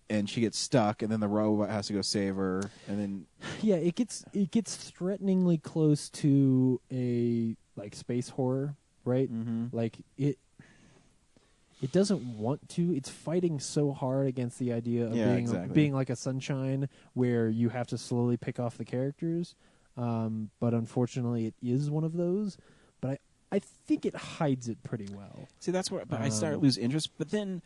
and she gets stuck, and then the robot has to go save her, and then it gets threateningly close to a space horror, right? Mm-hmm. Like it doesn't want to. It's fighting so hard against the idea of being like a Sunshine, where you have to slowly pick off the characters. But unfortunately, it is one of those. But I think it hides it pretty well. See, that's where I start to lose interest. But then,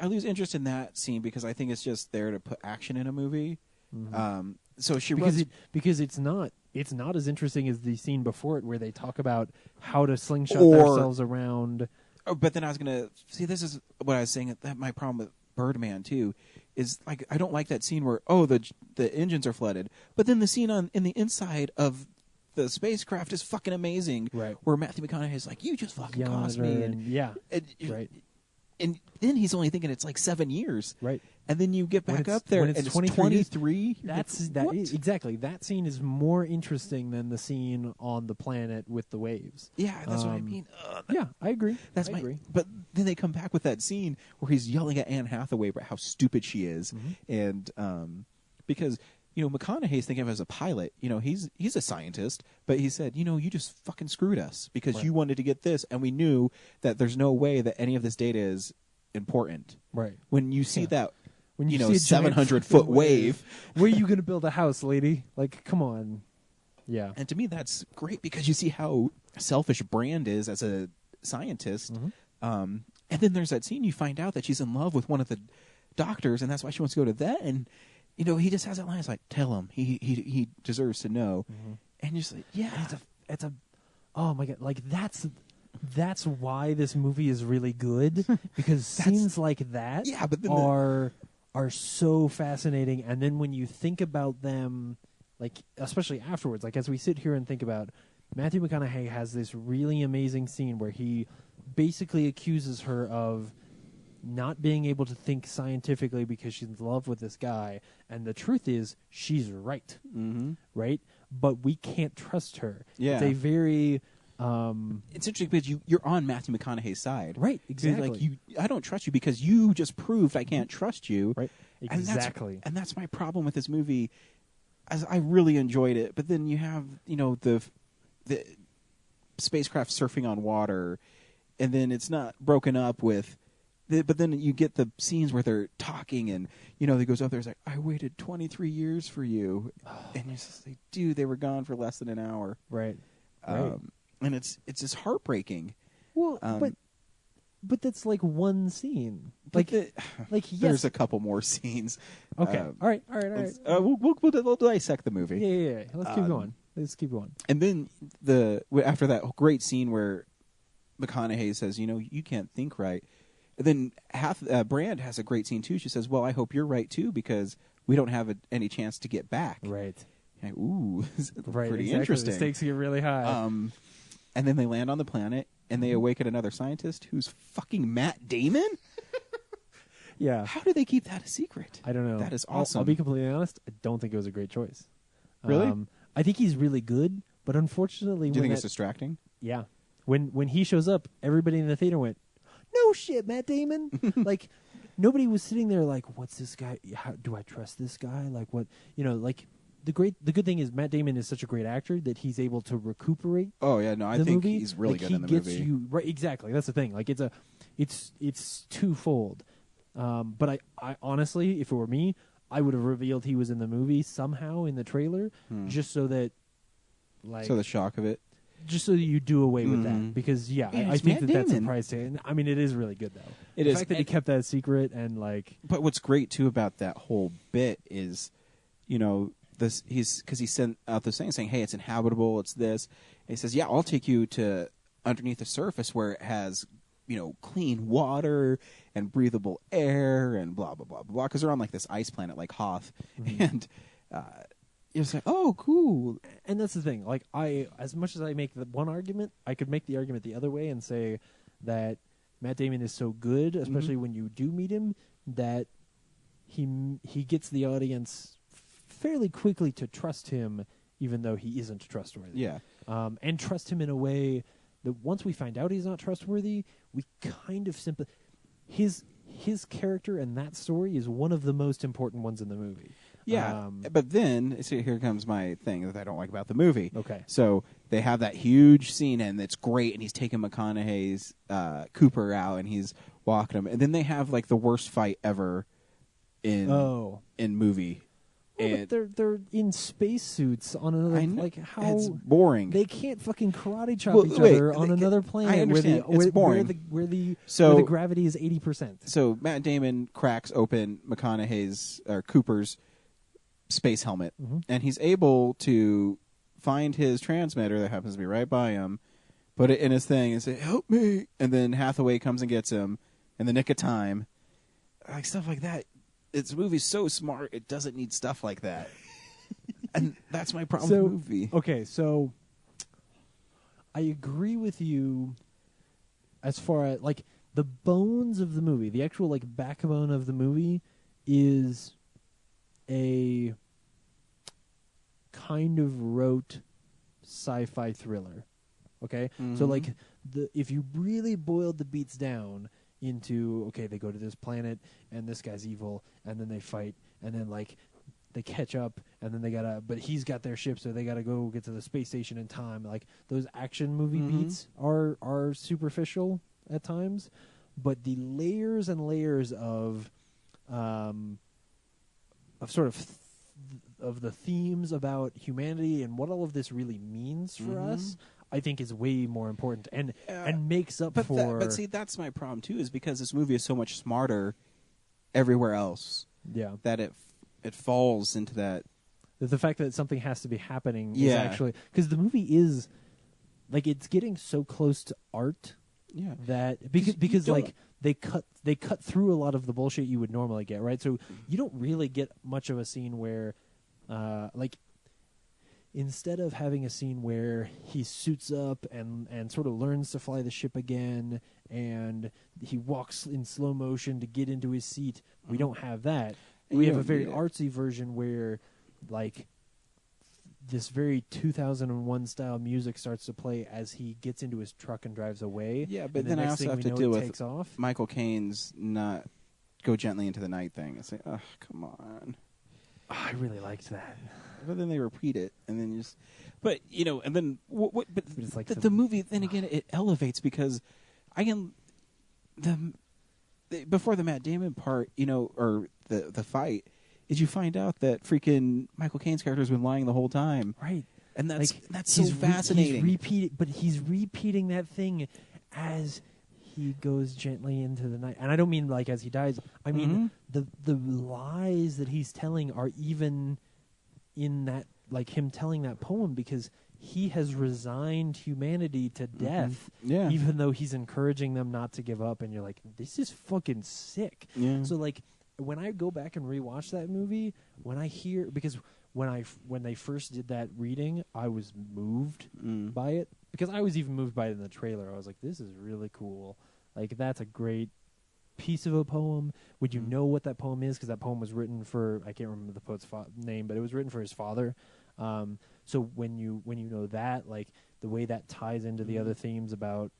I lose interest in that scene because I think it's just there to put action in a movie. Mm-hmm. So she because it's not as interesting as the scene before it, where they talk about how to slingshot themselves around. Oh, but then I was gonna see. This is what I was saying. That my problem with Birdman too is like I don't like that scene where the engines are flooded, but then the scene in the inside of the spacecraft is fucking amazing. Right. Where Matthew McConaughey is like, "You just fucking cost me," right. And then he's only thinking it's like 7 years. Right. And then you get back up there, when and it's it's 23. 23. What? Exactly. That scene is more interesting than the scene on the planet with the waves. Yeah, that's what I mean. Yeah, I agree. That's I agree. But then they come back with that scene where he's yelling at Anne Hathaway about how stupid she is, and because McConaughey's thinking of him as a pilot. He's a scientist, but he said, you just fucking screwed us because you wanted to get this, and we knew that there's no way that any of this data is important. Right. When you see that. When you see a 700-foot wave. Where are you going to build a house, lady? Like, come on. Yeah. And to me, that's great because you see how selfish Brand is as a scientist. And then there's that scene you find out that she's in love with one of the doctors, and that's why she wants to go to that. And he just has that line. It's like, tell him he deserves to know. And you're just like, yeah, it's a. Oh my god! Like that's why this movie is really good because scenes like that but then are so fascinating. And then when you think about them, like especially afterwards, like as we sit here and think about, Matthew McConaughey has this really amazing scene where he basically accuses her of not being able to think scientifically because she's in love with this guy, and the truth is she's right, right? But we can't trust her. Yeah, it's a very it's interesting because you're on Matthew McConaughey's side, right? Exactly. Like I don't trust you because you just proved I can't trust you, right? Exactly. And that's my problem with this movie. As I really enjoyed it, but then you have the spacecraft surfing on water, and then it's not broken up with. But then you get the scenes where they're talking, and he goes up there. It's like, I waited 23 years for you, and you're just like, dude, they were gone for less than an hour, right? And it's just heartbreaking. Well, but that's like one scene. Like yes, there's a couple more scenes. Okay, all right. We'll dissect the movie. Yeah. Let's keep going. And then after that great scene where McConaughey says, you can't think right. And then Brand has a great scene too. She says, well, I hope you're right too because we don't have any chance to get back. Right. Like, ooh, right, pretty exactly. interesting. The stakes get really high. And then they land on the planet, and they awaken another scientist who's fucking Matt Damon? Yeah. How do they keep that a secret? I don't know. That is awesome. I'll be completely honest. I don't think it was a great choice. Really? I think he's really good, but unfortunately... Do you think it's distracting? Yeah. When he shows up, everybody in the theater went, no shit, Matt Damon. Like, nobody was sitting there like, what's this guy? How do I trust this guy? Like, what? Like... The good thing is Matt Damon is such a great actor that he's able to recuperate. Oh yeah, no, I think movie. he's really like, good he in the gets movie. You right, exactly. That's the thing. Like it's twofold. But I honestly, if it were me, I would have revealed he was in the movie somehow in the trailer, just so that, like, so the shock of it, just so that you do away with that. Because I think that's a price tag. I mean, it is really good though. The fact that he kept that secret and like. But what's great too about that whole bit is, he sent out this thing saying, hey, it's inhabitable, it's this. And he says, yeah, I'll take you to underneath the surface where it has, clean water and breathable air and blah, blah, blah, blah, because they're on like this ice planet like Hoth. And it was like, oh, cool. And that's the thing. Like, as much as I make the one argument, I could make the argument the other way and say that Matt Damon is so good, especially when you do meet him, that he gets the audience fairly quickly to trust him, even though he isn't trustworthy. Yeah. And trust him in a way that once we find out he's not trustworthy, we kind of his character and that story is one of the most important ones in the movie. Yeah, but then here comes my thing that I don't like about the movie. Okay. So they have that huge scene, and it's great, and he's taking McConaughey's Cooper out, and he's walking him, and then they have like the worst fight ever in movie. Well, but they're in spacesuits on another. Like how it's boring. They can't fucking karate chop each other on another planet. I understand. It's boring. Where the gravity is 80%. So Matt Damon cracks open McConaughey's or Cooper's space helmet, and he's able to find his transmitter that happens to be right by him, put it in his thing, and say, "Help me!" And then Hathaway comes and gets him in the nick of time, like stuff like that. This movie's so smart; it doesn't need stuff like that, and that's my problem with the movie. Okay, so I agree with you as far as like the bones of the movie, the actual like backbone of the movie is a kind of rote sci-fi thriller. Okay? So like if you really boiled the beats down into, okay, they go to this planet and this guy's evil and then they fight and then like they catch up and then they gotta, but he's got their ship, so they gotta go get to the space station in time. Like those action movie beats are superficial at times, but the layers and layers of sort of the themes about humanity and what all of this really means for us, I think is way more important and makes up for. But see, that's my problem too, is because this movie is so much smarter everywhere else. Yeah, that it falls into that. The fact that something has to be happening is Yeah. actually, because the movie is like, it's getting so close to art. Yeah, That because like they cut through a lot of the bullshit you would normally get, right? So you don't really get much of a scene where like, instead of having a scene where he suits up and sort of learns to fly the ship again and he walks in slow motion to get into his seat, we don't have that. And We you have a don't very need it. artsy version where like this very 2001 style music starts to play as he gets into his truck and drives away. Yeah, but and the then I next also thing have we to know, deal it with takes off. Michael Caine's not go gently into the night thing. It's like, oh, come on. Oh, I really liked that. But then they repeat it, and then you just. But you know, and then what? But it's like the movie. Then again, it elevates because I can before the Matt Damon part, you know, or the fight, is you find out that freaking Michael Caine's character has been lying the whole time, Right. and that's Like, that's so fascinating. He's repeating that thing as he goes gently into the night. And I don't mean like as he dies. I mean the lies that he's telling are even in that, like him telling that poem, because he has resigned humanity to death, Yeah. even though he's encouraging them not to give up. And you're like, this is fucking sick. Yeah. So like when I go back and rewatch that movie, when I hear, because when they first did that reading, I was moved by it, because I was even moved by it in the trailer. I was like, this is really cool. Like, that's a great piece of a poem. Would you know what that poem is? Because that poem was written for, I can't remember the poet's name, but it was written for his father. So when you know that, like the way that ties into the other themes about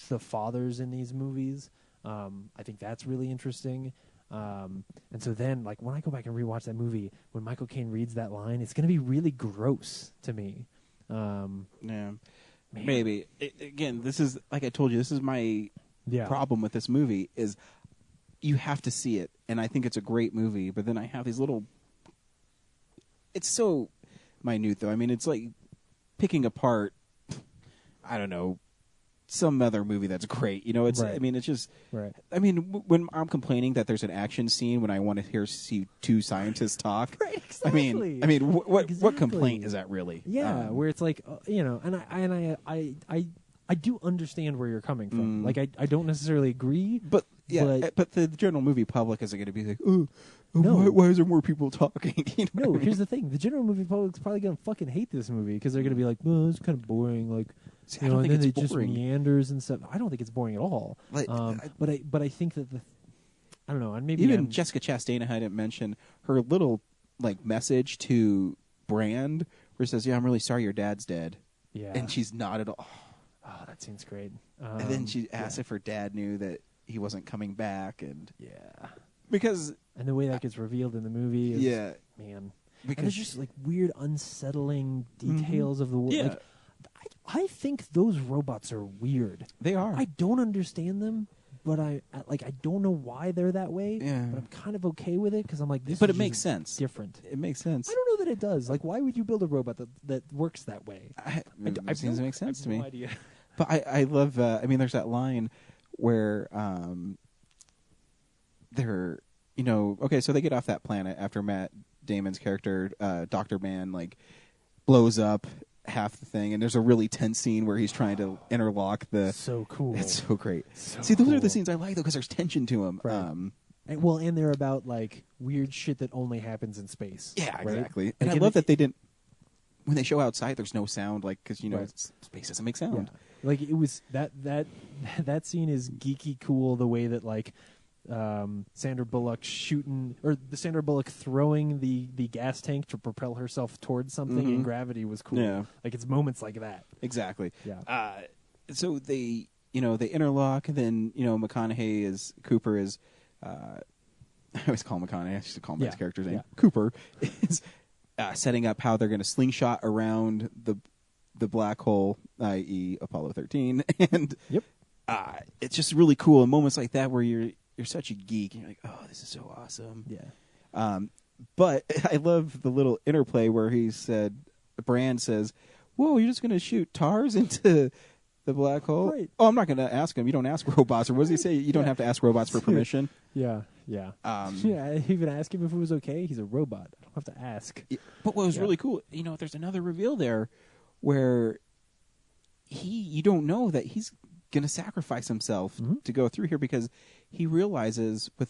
the fathers in these movies, I think that's really interesting. And so then, like, when I go back and rewatch that movie, when Michael Caine reads that line, it's going to be really gross to me. Yeah, Man. maybe. Again, this is, like I told you, this is my problem with this movie, is you have to see it, and I think it's a great movie, but then I have these little... It's so minute, though. I mean, it's like picking apart, I don't know, some other movie that's great. You know, it's. Right. I mean, it's just. Right. I mean, when I'm complaining that there's an action scene when I want to see two scientists talk. Right, exactly. I mean, what Exactly. complaint is that really? Yeah, where it's like, you know, and I do understand where you're coming from. Like, I don't necessarily agree, But yeah, but the general movie public isn't going to be like, oh, why is there more people talking? You know No, what I mean? here's the thing: the general movie public's probably gonna fucking hate this movie because they're gonna be like, "Well, it's kind of boring." Like, See, you I know, don't and think then it's it just boring. meanders and stuff. I don't think it's boring at all. Like, but I think that I don't know, and maybe Even I'm- Jessica Chastain, I hadn't mentioned her little like message to Brand, where it says, "Yeah, I'm really sorry your dad's dead," yeah, and she's not at all. oh, that seems great. And then she asked if her dad knew that he wasn't coming back, and yeah, because and the way that gets revealed in the movie, is, yeah, man, and because there's just like weird, unsettling details of the world. Yeah. Like, I think those robots are weird. they are. I don't understand them, but I don't know why they're that way. Yeah. But I'm kind of okay with it because I'm like, this. But is it makes just sense. Different. It makes sense. I don't know that it does. Like, why would you build a robot that works that way? It seems to make sense to me. No idea. But I love. I mean, there's that line where they're, you know, okay, so they get off that planet after Matt Damon's character, Dr. Man, like blows up half the thing, and there's a really tense scene where he's trying to interlock the. So cool. It's so great. So See, those are the cool. scenes I like though, because there's tension to them. Right. And they're about like weird shit that only happens in space. Yeah, right? exactly. Like, And I love that they didn't. When they show outside, there's no sound, like because you know Right. space doesn't make sound. Yeah. Like it was that scene is geeky cool the way that like Sandra Bullock Sandra Bullock throwing the gas tank to propel herself towards something in gravity was cool. Yeah. Like it's moments like that. Exactly. Yeah. So they interlock, and then Cooper is. I always call him McConaughey. I used to call him his character's name. Yeah. Cooper is setting up how they're going to slingshot around the black hole, i.e., Apollo 13, and Yep. It's just really cool. In moments like that, where you're such a geek, and you're like, "Oh, this is so awesome." Yeah. But I love the little interplay where Brand says, "Whoa, you're just going to shoot TARS into the black hole?" Right. Oh, I'm not going to ask him. You don't ask robots. Or what does he say? You don't have to ask robots for permission. Yeah. I even ask him if it was okay. He's a robot. I don't have to ask. But what was really cool, there's another reveal there where you don't know that he's going to sacrifice himself to go through here, because he realizes with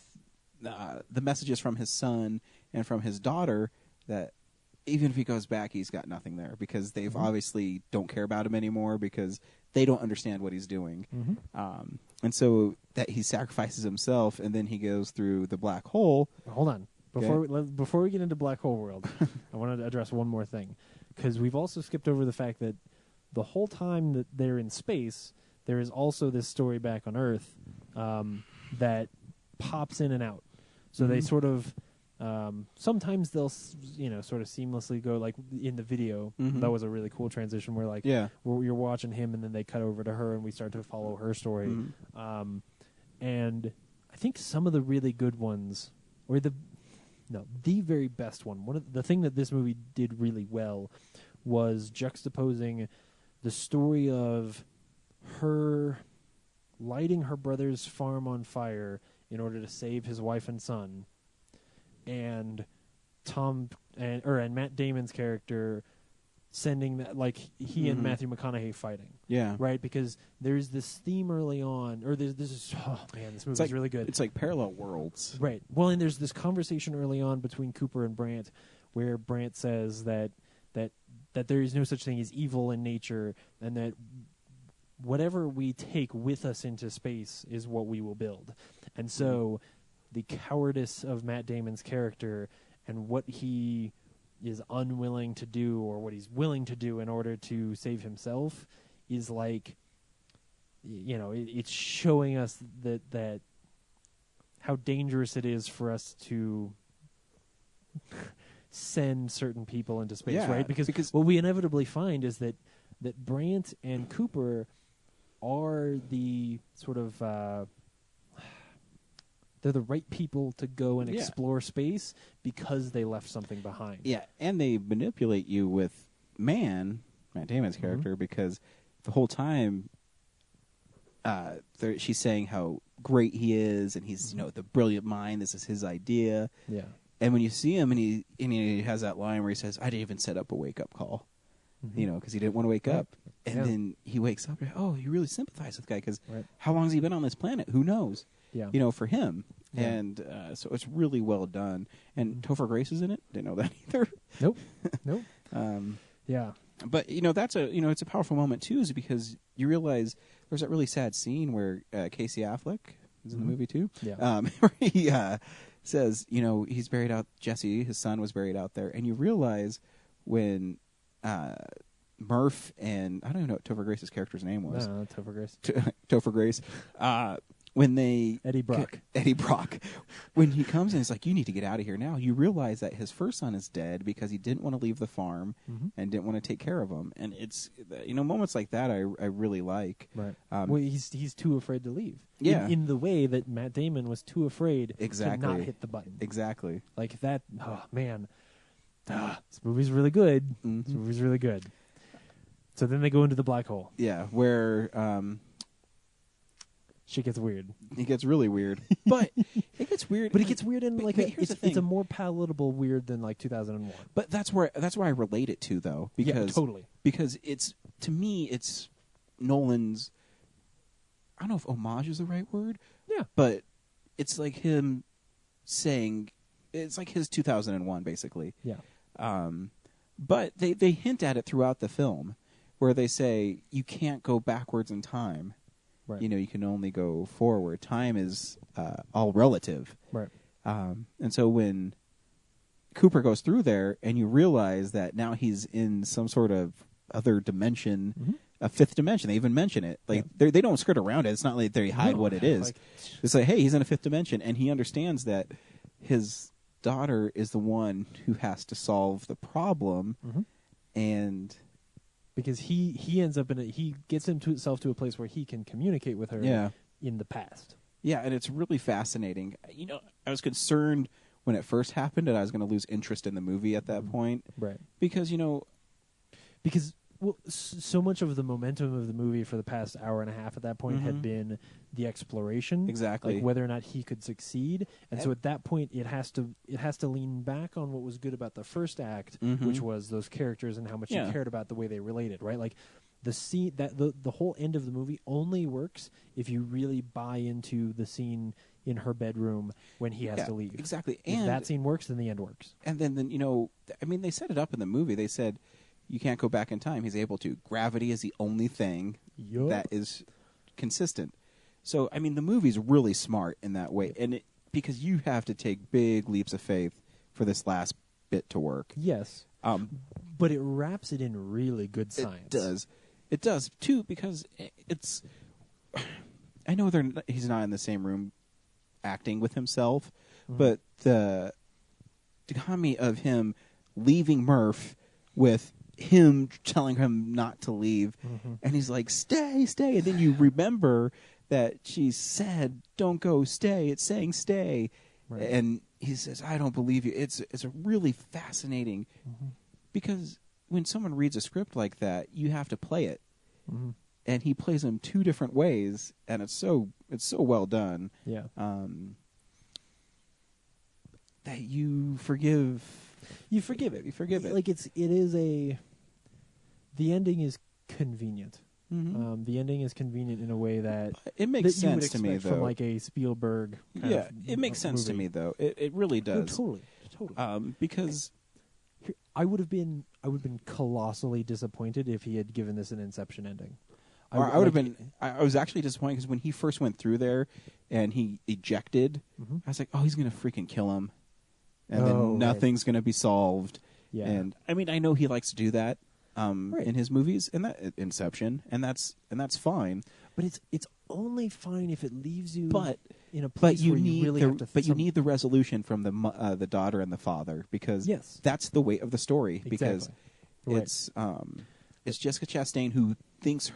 the messages from his son and from his daughter that even if he goes back, he's got nothing there, because they've obviously don't care about him anymore, because they don't understand what he's doing. And so that he sacrifices himself, and then he goes through the black hole. Hold on. Before we get into Black Hole World, I wanted to address one more thing, because we've also skipped over the fact that the whole time that they're in space, there is also this story back on Earth that pops in and out. So they sort of sometimes they'll sort of seamlessly go, like in the video. That was a really cool transition where you're watching him and then they cut over to her and we start to follow her story. And I think some of the really good ones, or the very best one of the thing that this movie did really well was juxtaposing the story of her lighting her brother's farm on fire in order to save his wife and son, and Matt Damon's character sending that, like he and Matthew McConaughey fighting. Yeah. Right? Because there's this theme early on, or this movie's really good. It's like parallel worlds. Right. Well, and there's this conversation early on between Cooper and Brandt where Brandt says that there is no such thing as evil in nature, and that whatever we take with us into space is what we will build. And so the cowardice of Matt Damon's character and what he is unwilling to do, or what he's willing to do in order to save himself, is like, it's showing us that how dangerous it is for us to send certain people into space, right? Because what we inevitably find is that Brandt and Cooper are the sort of they're the right people to go and explore space because they left something behind. Yeah, and they manipulate you with Matt Damon's character, because the whole time she's saying how great he is, and he's the brilliant mind. This is his idea. Yeah. And when you see him, and he has that line where he says, "I didn't even set up a wake up call," because he didn't want to wake up. And then he wakes up. Oh, you really sympathize with the guy, because how long has he been on this planet? Who knows? Yeah. For him. Yeah. And so it's really well done. And Topher Grace is in it. Didn't know that either. Nope. Yeah. But that's it's a powerful moment too, is because you realize there's that really sad scene where Casey Affleck is in the movie too. Yeah. Where he says, he's buried out. Jesse, his son, was buried out there, and you realize when Murph and I don't even know what Topher Grace's character's name was. No, Topher Grace. Topher Grace. When Eddie Brock, when he comes in, it's like, you need to get out of here now. You realize that his first son is dead because he didn't want to leave the farm and didn't want to take care of him. And it's, moments like that I really like. Right. Well, he's too afraid to leave. Yeah. In the way that Matt Damon was too afraid to not hit the button. Exactly. Like that. Oh man, this movie's really good. This movie's really good. So then they go into the black hole. Yeah, where shit gets weird. It gets really weird. But it gets weird. But it gets weird in like here's the thing. It's a more palatable weird than like 2001. But that's where I relate it to, though, because totally. Because to me it's Nolan's, I don't know if homage is the right word. Yeah. But it's like him saying, it's like his 2001 basically. Yeah. But they hint at it throughout the film, where they say you can't go backwards in time. Right. You can only go forward. Time is all relative. Right. And so when Cooper goes through there and you realize that now he's in some sort of other dimension, a fifth dimension. They even mention it. Like they don't skirt around it. It's not like they hide what it is. It's like, hey, he's in a fifth dimension, and he understands that his daughter is the one who has to solve the problem, and because he ends up he gets himself to a place where he can communicate with her in the past. Yeah, and it's really fascinating. I was concerned when it first happened that I was going to lose interest in the movie at that point. Right. Because, so much of the momentum of the movie for the past hour and a half at that point had been the exploration. Exactly. Like whether or not he could succeed. And so at that point it has to lean back on what was good about the first act, which was those characters and how much you cared about the way they related, right? Like the scene that the whole end of the movie only works if you really buy into the scene in her bedroom when he has to leave. Exactly. If And that scene works, then the end works. And then they set it up in the movie. They said you can't go back in time. He's able to. Gravity is the only thing that is consistent. So, the movie's really smart in that way. And because you have to take big leaps of faith for this last bit to work. Yes. But it wraps it in really good science. It does, too, because it's... I know he's not in the same room acting with himself, but the dichotomy of him leaving Murph with him telling him not to leave, and he's like, stay, and then you remember that she said, don't go, stay, it's saying stay, and he says, I don't believe you. It's a really fascinating, because when someone reads a script like that, you have to play it, and he plays them two different ways, and it's so well done. Yeah. That you forgive. You forgive it. You forgive it. Like the ending is convenient. The ending is convenient in a way that it makes that you would sense to me, expect from though. like a Spielberg. Kind of it makes sense to movie. me, though. It really does. No, totally. Because I would have been colossally disappointed if he had given this an Inception ending. I would have been. I was actually disappointed because when he first went through there and he ejected, I was like, "Oh, he's gonna freaking kill him," and then nothing's gonna be solved. Yeah. And I know he likes to do that in his movies, and that Inception, and that's fine. But it's only fine if it leaves you in a place But you where need you really have to. you need the resolution from the daughter and the father, because that's the weight of the story. Because it's Jessica Chastain who thinks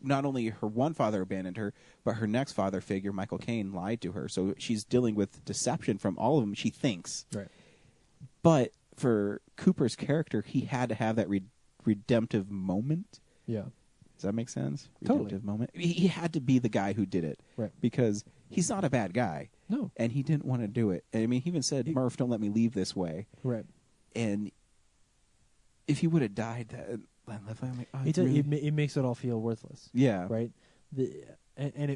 not only her one father abandoned her, but her next father figure, Michael Caine, lied to her. So she's dealing with deception from all of them, she thinks. Right. But for Cooper's character, he had to have that redemptive moment. Yeah. Does that make sense? Totally. Redemptive moment. He had to be the guy who did it. Right. Because he's not a bad guy. No. And he didn't want to do it. He even said, Murph, don't let me leave this way. Right. And if he would have died, I'm like, oh, it makes it all feel worthless. Yeah. Right. And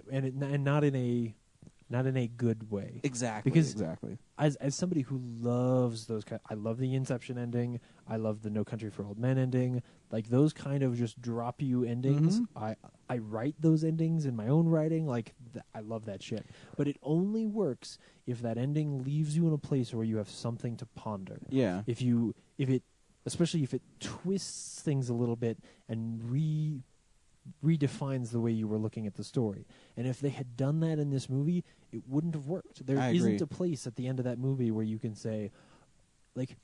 not in a good way. Exactly. Because exactly. As somebody who loves those I love the Inception ending. I love the No Country for Old Men ending. Like those kind of just drop you endings. I write those endings in my own writing. Like I love that shit. But it only works if that ending leaves you in a place where you have something to ponder. Yeah. Especially if it twists things a little bit and redefines the way you were looking at the story. And if they had done that in this movie, it wouldn't have worked. There isn't a place at the end of that movie where you can say, like,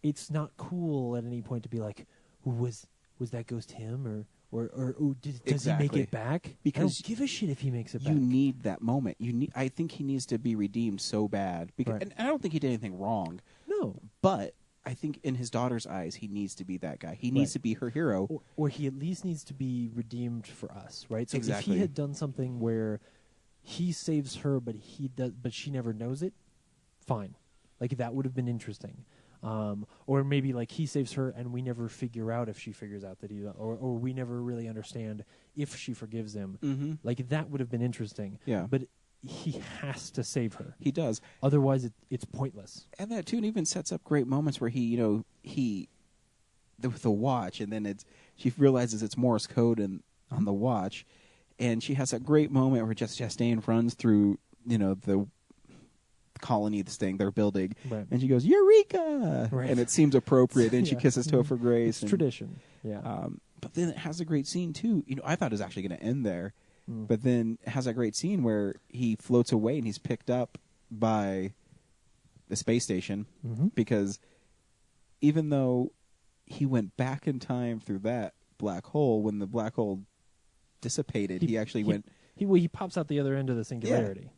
it's not cool at any point to be like, was that ghost him or does he make it back? Because I don't give a shit if he makes it back. You need that moment. I think he needs to be redeemed so bad. And I don't think he did anything wrong. No. But I think in his daughter's eyes, he needs to be that guy. He needs to be her hero. Or he at least needs to be redeemed for us, right? So exactly. if he had done something where he saves her, but she never knows it, fine. Like, that would have been interesting. Or maybe, like, he saves her and we never figure out if she figures out that or we never really understand if she forgives him. Like, that would have been interesting. Yeah. But he has to save her. He does. Otherwise, it's pointless. And that tune even sets up great moments where with the watch, and then she realizes it's Morse code on the watch, and she has that great moment where Jessica Chastain runs through, the colony, this thing they're building, Right. and she goes, "Eureka!" Right. And it seems appropriate, and she Yeah. kisses Topher Grace. It's and, tradition. Yeah. but then it has a great scene too. I thought it was actually going to end there, Mm. but then it has that great scene where he floats away and he's picked up by the space station Mhm. because even though he went back in time through that black hole, when the black hole dissipated, he actually went He pops out the other end of the singularity.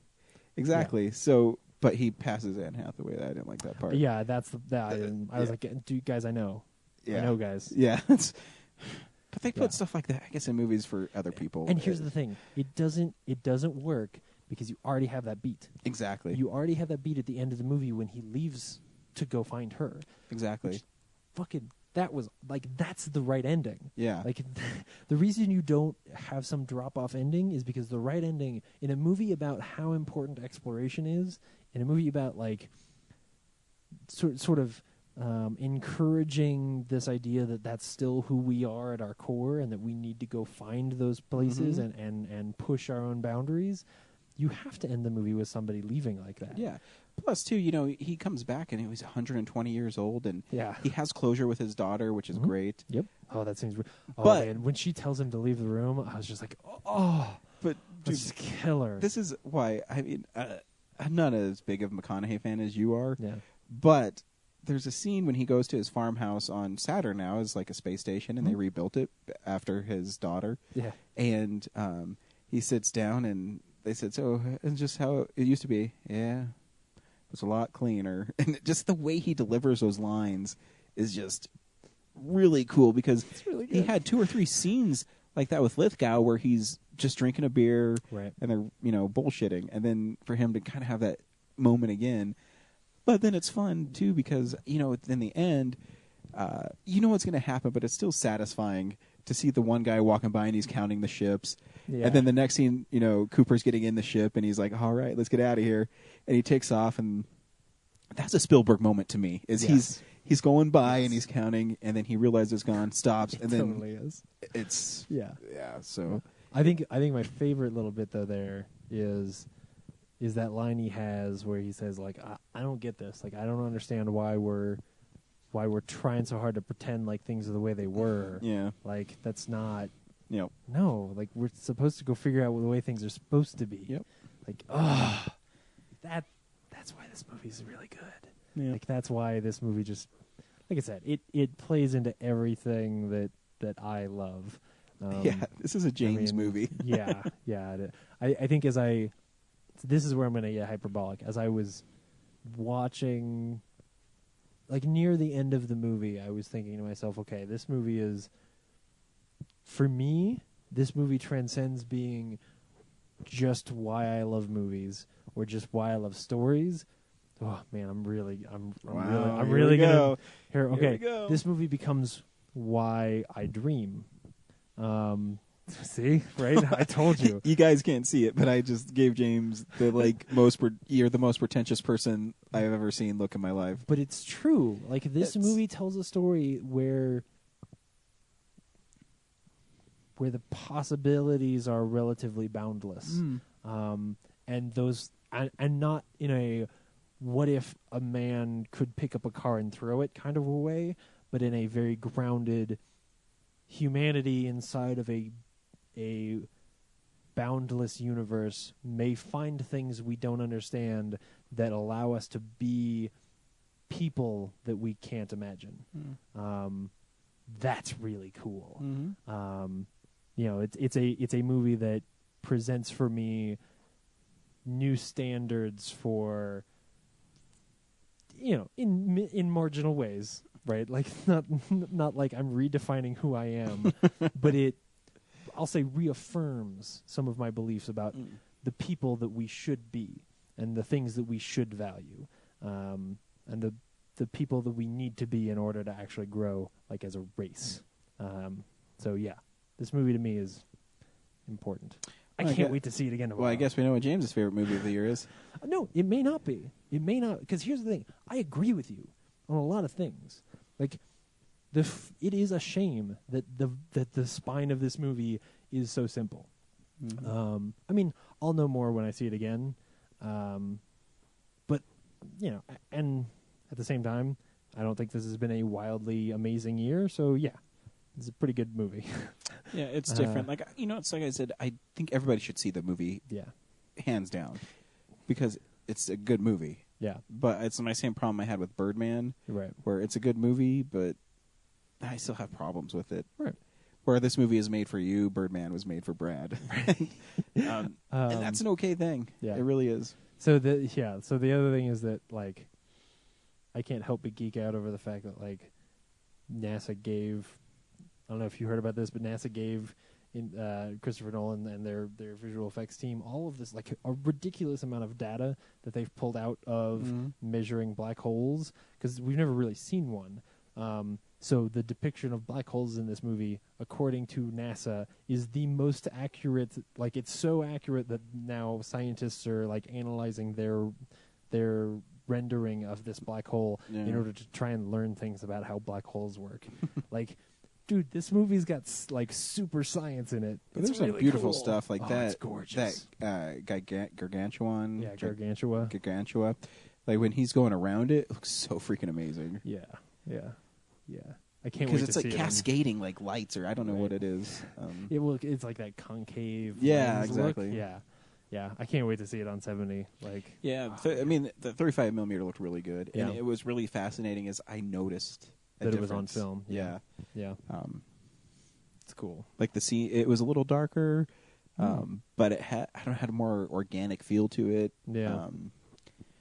exactly. So, but he passes Anne Hathaway. I didn't like that part. Yeah, that's that. I was yeah. like, "Do guys, I know, Yeah. I know, guys." Yeah. But they put Yeah. stuff like that, I guess, in movies for other people. And here's the thing: it doesn't work because you already have that beat. Exactly. You already have that beat at the end of the movie when he leaves to go find her. Exactly. Fucking, that was like, that's the right ending. Yeah. Like, the reason you don't have some drop-off ending is because the right ending in a movie about how important exploration is, in a movie about like sort of encouraging this idea that that's still who we are at our core, and that we need to go find those places Mhm. and push our own boundaries. You have to end the movie with somebody leaving like that. Yeah. Plus, too, he comes back and he's 120 years old, and Yeah. he has closure with his daughter, which is great. Yep. Oh, that seems. Oh But- man, when she tells him to leave the room, I was just like, oh, But dude, that's killer. this is why I'm not as big of a McConaughey fan as you are. Yeah. But there's a scene when he goes to his farmhouse on Saturn now as like a space station, and they rebuilt it after his daughter. Yeah. And he sits down, and they said, "So it's just how it used to be." Yeah, it was a lot cleaner. And just the way he delivers those lines is just really cool, because really he good. had 2 or 3 scenes like that with Lithgow where he's just drinking a beer, Right. and they're bullshitting, and then for him to kind of have that moment again. But then it's fun too, because in the end, what's going to happen, but it's still satisfying to see the one guy walking by and he's counting the ships. Yeah. And then the next scene, Cooper's getting in the ship and he's like, "All right, let's get out of here." And he takes off, and that's a Spielberg moment to me. Is Yes. he's going by and he's counting, and then he realizes it's gone, stops, and then totally is. it's Yeah. So I think my favorite little bit though there is that line he has where he says like, I don't get this. Like, I don't understand why we're trying so hard to pretend like things are the way they were. yeah, Like, that's not. Yep. No, like, we're supposed to go figure out the way things are supposed to be. Yep. Like, that's why this movie is really good. Yeah. Like, that's why this movie just, like I said, it plays into everything that I love. Yeah, this is a James movie. yeah. I think this is where I'm going to get hyperbolic. As I was watching, like, near the end of the movie, I was thinking to myself, okay, this movie is, for me, this movie transcends being just why I love movies or just why I love stories. Oh man, I'm really Wow, here really we gonna go. here. Here Okay, we go. this movie becomes why I dream. See, right? I told you. You guys can't see it, but I just gave James the you're the most pretentious person I've ever seen look in my life. But it's true. Like, this movie tells a story where the possibilities are relatively boundless, and those and not in a what if a man could pick up a car and throw it kind of a way, but in a very grounded humanity inside of a boundless universe may find things we don't understand that allow us to be people that we can't imagine. That's really cool. It's a movie that presents for me new standards for, in marginal ways, right? Like, not like I'm redefining who I am, but I'll say reaffirms some of my beliefs about the people that we should be and the things that we should value, and the people that we need to be in order to actually grow, like, as a race. So yeah, this movie to me is important. I can't wait to see it again tomorrow. Well, I guess we know what James's favorite movie of the year is. No, it may not be. It may not, because here's the thing. I agree with you on a lot of things. Like, it is a shame that the spine of this movie is so simple. I mean, I'll know more when I see it again. But, and at the same time, I don't think this has been a wildly amazing year. So, yeah, it's a pretty good movie. Yeah, it's different. It's like I said, I think everybody should see the movie. Yeah. Hands down. Because it's a good movie. Yeah. But it's my same problem I had with Birdman. Right. Where it's a good movie, but I still have problems with it. Right. Where this movie is made for you, Birdman was made for Brad. And that's an okay thing. Yeah. It really is. So the other thing is that, like, I can't help but geek out over the fact that, like, NASA gave, I don't know if you heard about this, but NASA gave Christopher Nolan and their visual effects team all of this, like, a ridiculous amount of data that they've pulled out of measuring black holes, because we've never really seen one. So the depiction of black holes in this movie, according to NASA, is the most accurate. Like, it's so accurate that now scientists are, like, analyzing their rendering of this black hole in order to try and learn things about how black holes work. Like, dude, this movie's got like super science in it. But there's really some beautiful cool stuff like that. It's gorgeous. That Gargantuan. Yeah, Gargantua. Gargantua. Like, when he's going around it looks so freaking amazing. Yeah. I can't wait because to it's see like it cascading like lights, or I don't know what it is. It's like that concave. Yeah, lens exactly. Look. Yeah. I can't wait to see it on 70. Like, I mean, the 35 millimeter looked really good, and Yeah. it was really fascinating as I noticed that it was on difference. film. Yeah. It's cool. Like the scene, it was a little darker, but it had a more organic feel to it. Yeah.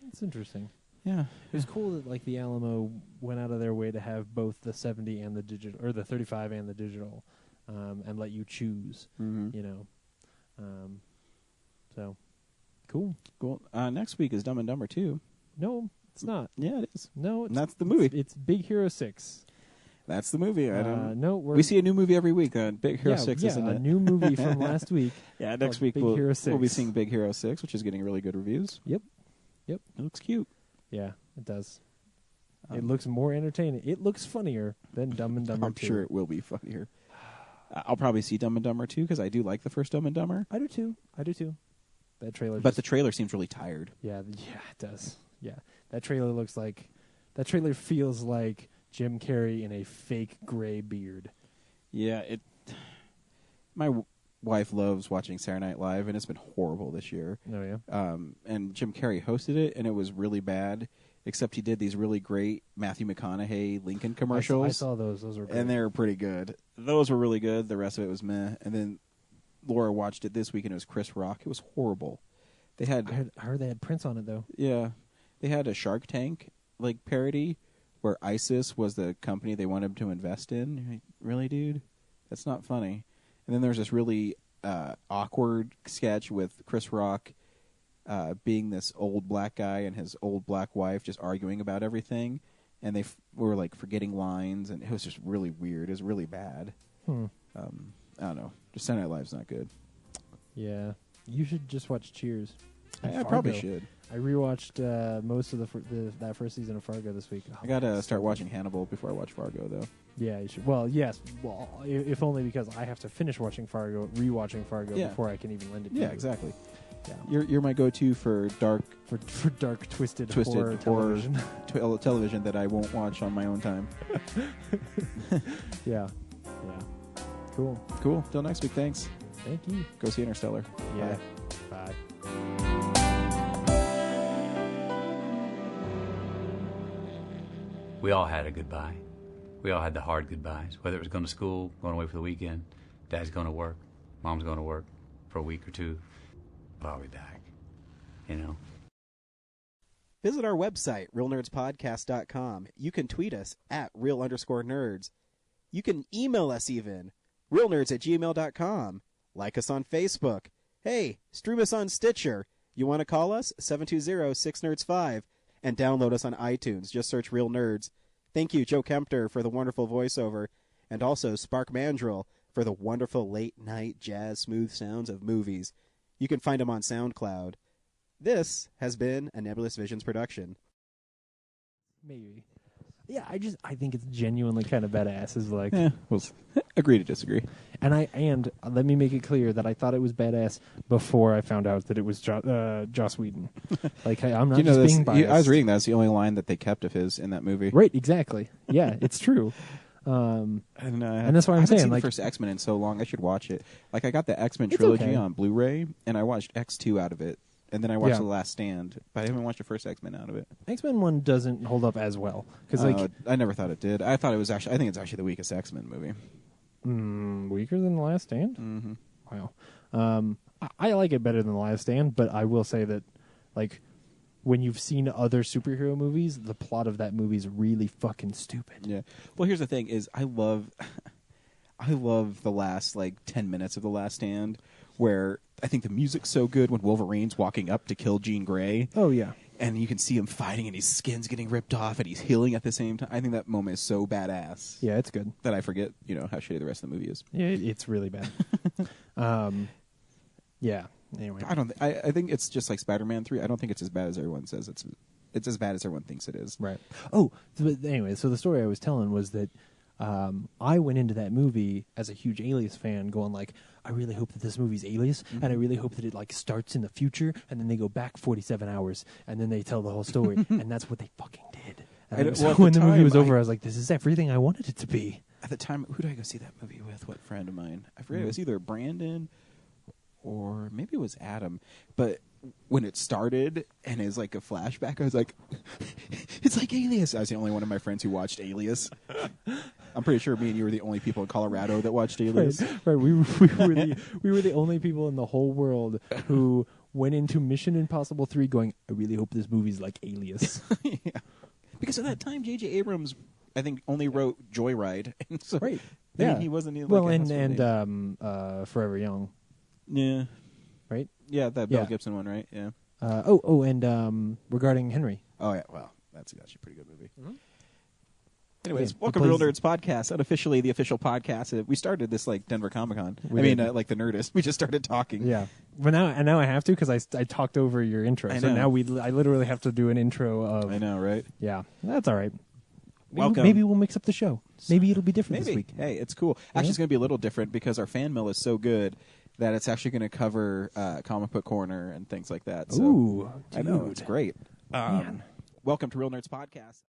It's interesting. Yeah, It was cool that, like, the Alamo went out of their way to have both the 70 and the digital, or the 35 and the digital, and let you choose. So cool. Next week is Dumb and Dumber 2. No, it's not. Yeah, it is. No, And that's the movie. It's Big Hero 6. That's the movie. I don't. No, We see a new movie every week. Big Hero 6, isn't a it? new movie from last week. Yeah, next called week Big Hero 6. we'll be seeing Big Hero 6, which is getting really good reviews. Yep. It looks cute. Yeah, it does. It looks more entertaining. It looks funnier than Dumb and Dumber 2. I'm sure it will be funnier. I'll probably see Dumb and Dumber 2 because I do like the first Dumb and Dumber. I do too. That trailer. But the trailer seems really tired. Yeah, it does. Yeah, that trailer feels like Jim Carrey in a fake gray beard. Yeah, my wife loves watching Saturday Night Live, and it's been horrible this year. Oh yeah. And Jim Carrey hosted it, and it was really bad. Except he did these really great Matthew McConaughey Lincoln commercials. I saw those. Those were great. And they were pretty good. Those were really good. The rest of it was meh. And then Laura watched it this week, and it was Chris Rock. It was horrible. I heard they had Prince on it though. Yeah, they had a Shark Tank like parody where ISIS was the company they wanted to invest in. You're like, really, dude? That's not funny. And then there's this really awkward sketch with Chris Rock being this old black guy and his old black wife just arguing about everything, and they were like forgetting lines, and it was just really weird. It was really bad. I don't know. Just Saturday Night Live's not good. Yeah, you should just watch Cheers. I probably should. I rewatched most of that first season of Fargo this week. I gotta start watching Hannibal before I watch Fargo, though. Yeah, you should. Well, yes. Well, if only because I have to finish watching Fargo, rewatching Fargo before I can even lend it to you. Yeah, exactly. Yeah. You're my go-to for dark, dark twisted horror television. Television that I won't watch on my own time. Yeah. Cool. Till next week. Thanks. Thank you. Go see Interstellar. Yeah. Bye. We all had a goodbye. We all had the hard goodbyes, whether it was going to school, going away for the weekend, Dad's going to work, Mom's going to work for a week or two, but I'll be back, Visit our website, realnerdspodcast.com. You can tweet us at real_nerds. You can email us even, realnerds@gmail.com. Like us on Facebook. Hey, stream us on Stitcher. You want to call us? 720-6nerds5. And download us on iTunes. Just search Real Nerds. Thank you, Joe Kempter, for the wonderful voiceover, and also Spark Mandrill for the wonderful late-night jazz smooth sounds of movies. You can find them on SoundCloud. This has been a Nebulous Visions production. Maybe. Yeah, I think it's genuinely kind of badass. Is like, we'll Agree to disagree. And let me make it clear that I thought it was badass before I found out that it was Joss Whedon. Like, I'm not just being biased. I was reading that. It's the only line that they kept of his in that movie. Right, exactly. Yeah, it's true. And that's why I'm saying, seen like, the first X-Men in so long, I should watch it. Like, I got the X-Men trilogy on Blu-ray, and I watched X2 out of it, and then I watched The Last Stand, but I haven't watched the first X-Men out of it. X-Men 1 doesn't hold up as well because I never thought it did. I thought it was actually. I think it's actually the weakest X-Men movie. Weaker than The Last Stand? Mm-hmm. Wow. I like it better than The Last Stand, but I will say that, like, when you've seen other superhero movies, the plot of that movie is really fucking stupid. Yeah. Well, here's the thing: is I love the last 10 minutes of The Last Stand, where I think the music's so good when Wolverine's walking up to kill Jean Grey. Oh yeah. And you can see him fighting, and his skin's getting ripped off, and he's healing at the same time. I think that moment is so badass. Yeah, it's good. That I forget, how shitty the rest of the movie is. Yeah, it's really bad. Yeah. Anyway, I think it's just like Spider-Man 3. I don't think it's as bad as everyone says. It's as bad as everyone thinks it is. Right. Oh, but anyway, so the story I was telling was that I went into that movie as a huge Alias fan, going like, I really hope that this movie's Alias, and I really hope that it starts in the future, and then they go back 47 hours, and then they tell the whole story, and that's what they fucking did. And so when the movie was over, I was like, this is everything I wanted it to be. At the time, who did I go see that movie with? What friend of mine? I forget. It was either Brandon or maybe it was Adam. But when it started and it's like a flashback, I was like, it's like Alias. I was the only one of my friends who watched Alias. I'm pretty sure me and you were the only people in Colorado that watched Alias. Right. We were the only people in the whole world who went into Mission Impossible 3 going, I really hope this movie's like Alias. Yeah. Because at that time, J.J. Abrams, I think, only wrote Joyride. And so, right. I Yeah. mean, he wasn't even well, and Forever Young. Yeah. Right? Yeah, that Mel Gibson one, right? Yeah. And regarding Henry. Oh, yeah. Well, that's actually a pretty good movie. Mm-hmm. Anyways, Yeah, welcome to Real Nerds Podcast, unofficially the official podcast. We started this like Denver Comic Con. Like the Nerdist. We just started talking. Yeah. But now I have to because I talked over your intro. I so know. now I literally have to do an intro of. I know, right? Yeah, that's all right. Welcome. Maybe we'll mix up the show. Maybe it'll be different this week. Hey, it's cool. Actually, it's going to be a little different because our fan mail is so good that it's actually going to cover Comic Book Corner and things like that. So, Ooh, I know. dude. It's great. Man. Welcome to Real Nerds Podcast.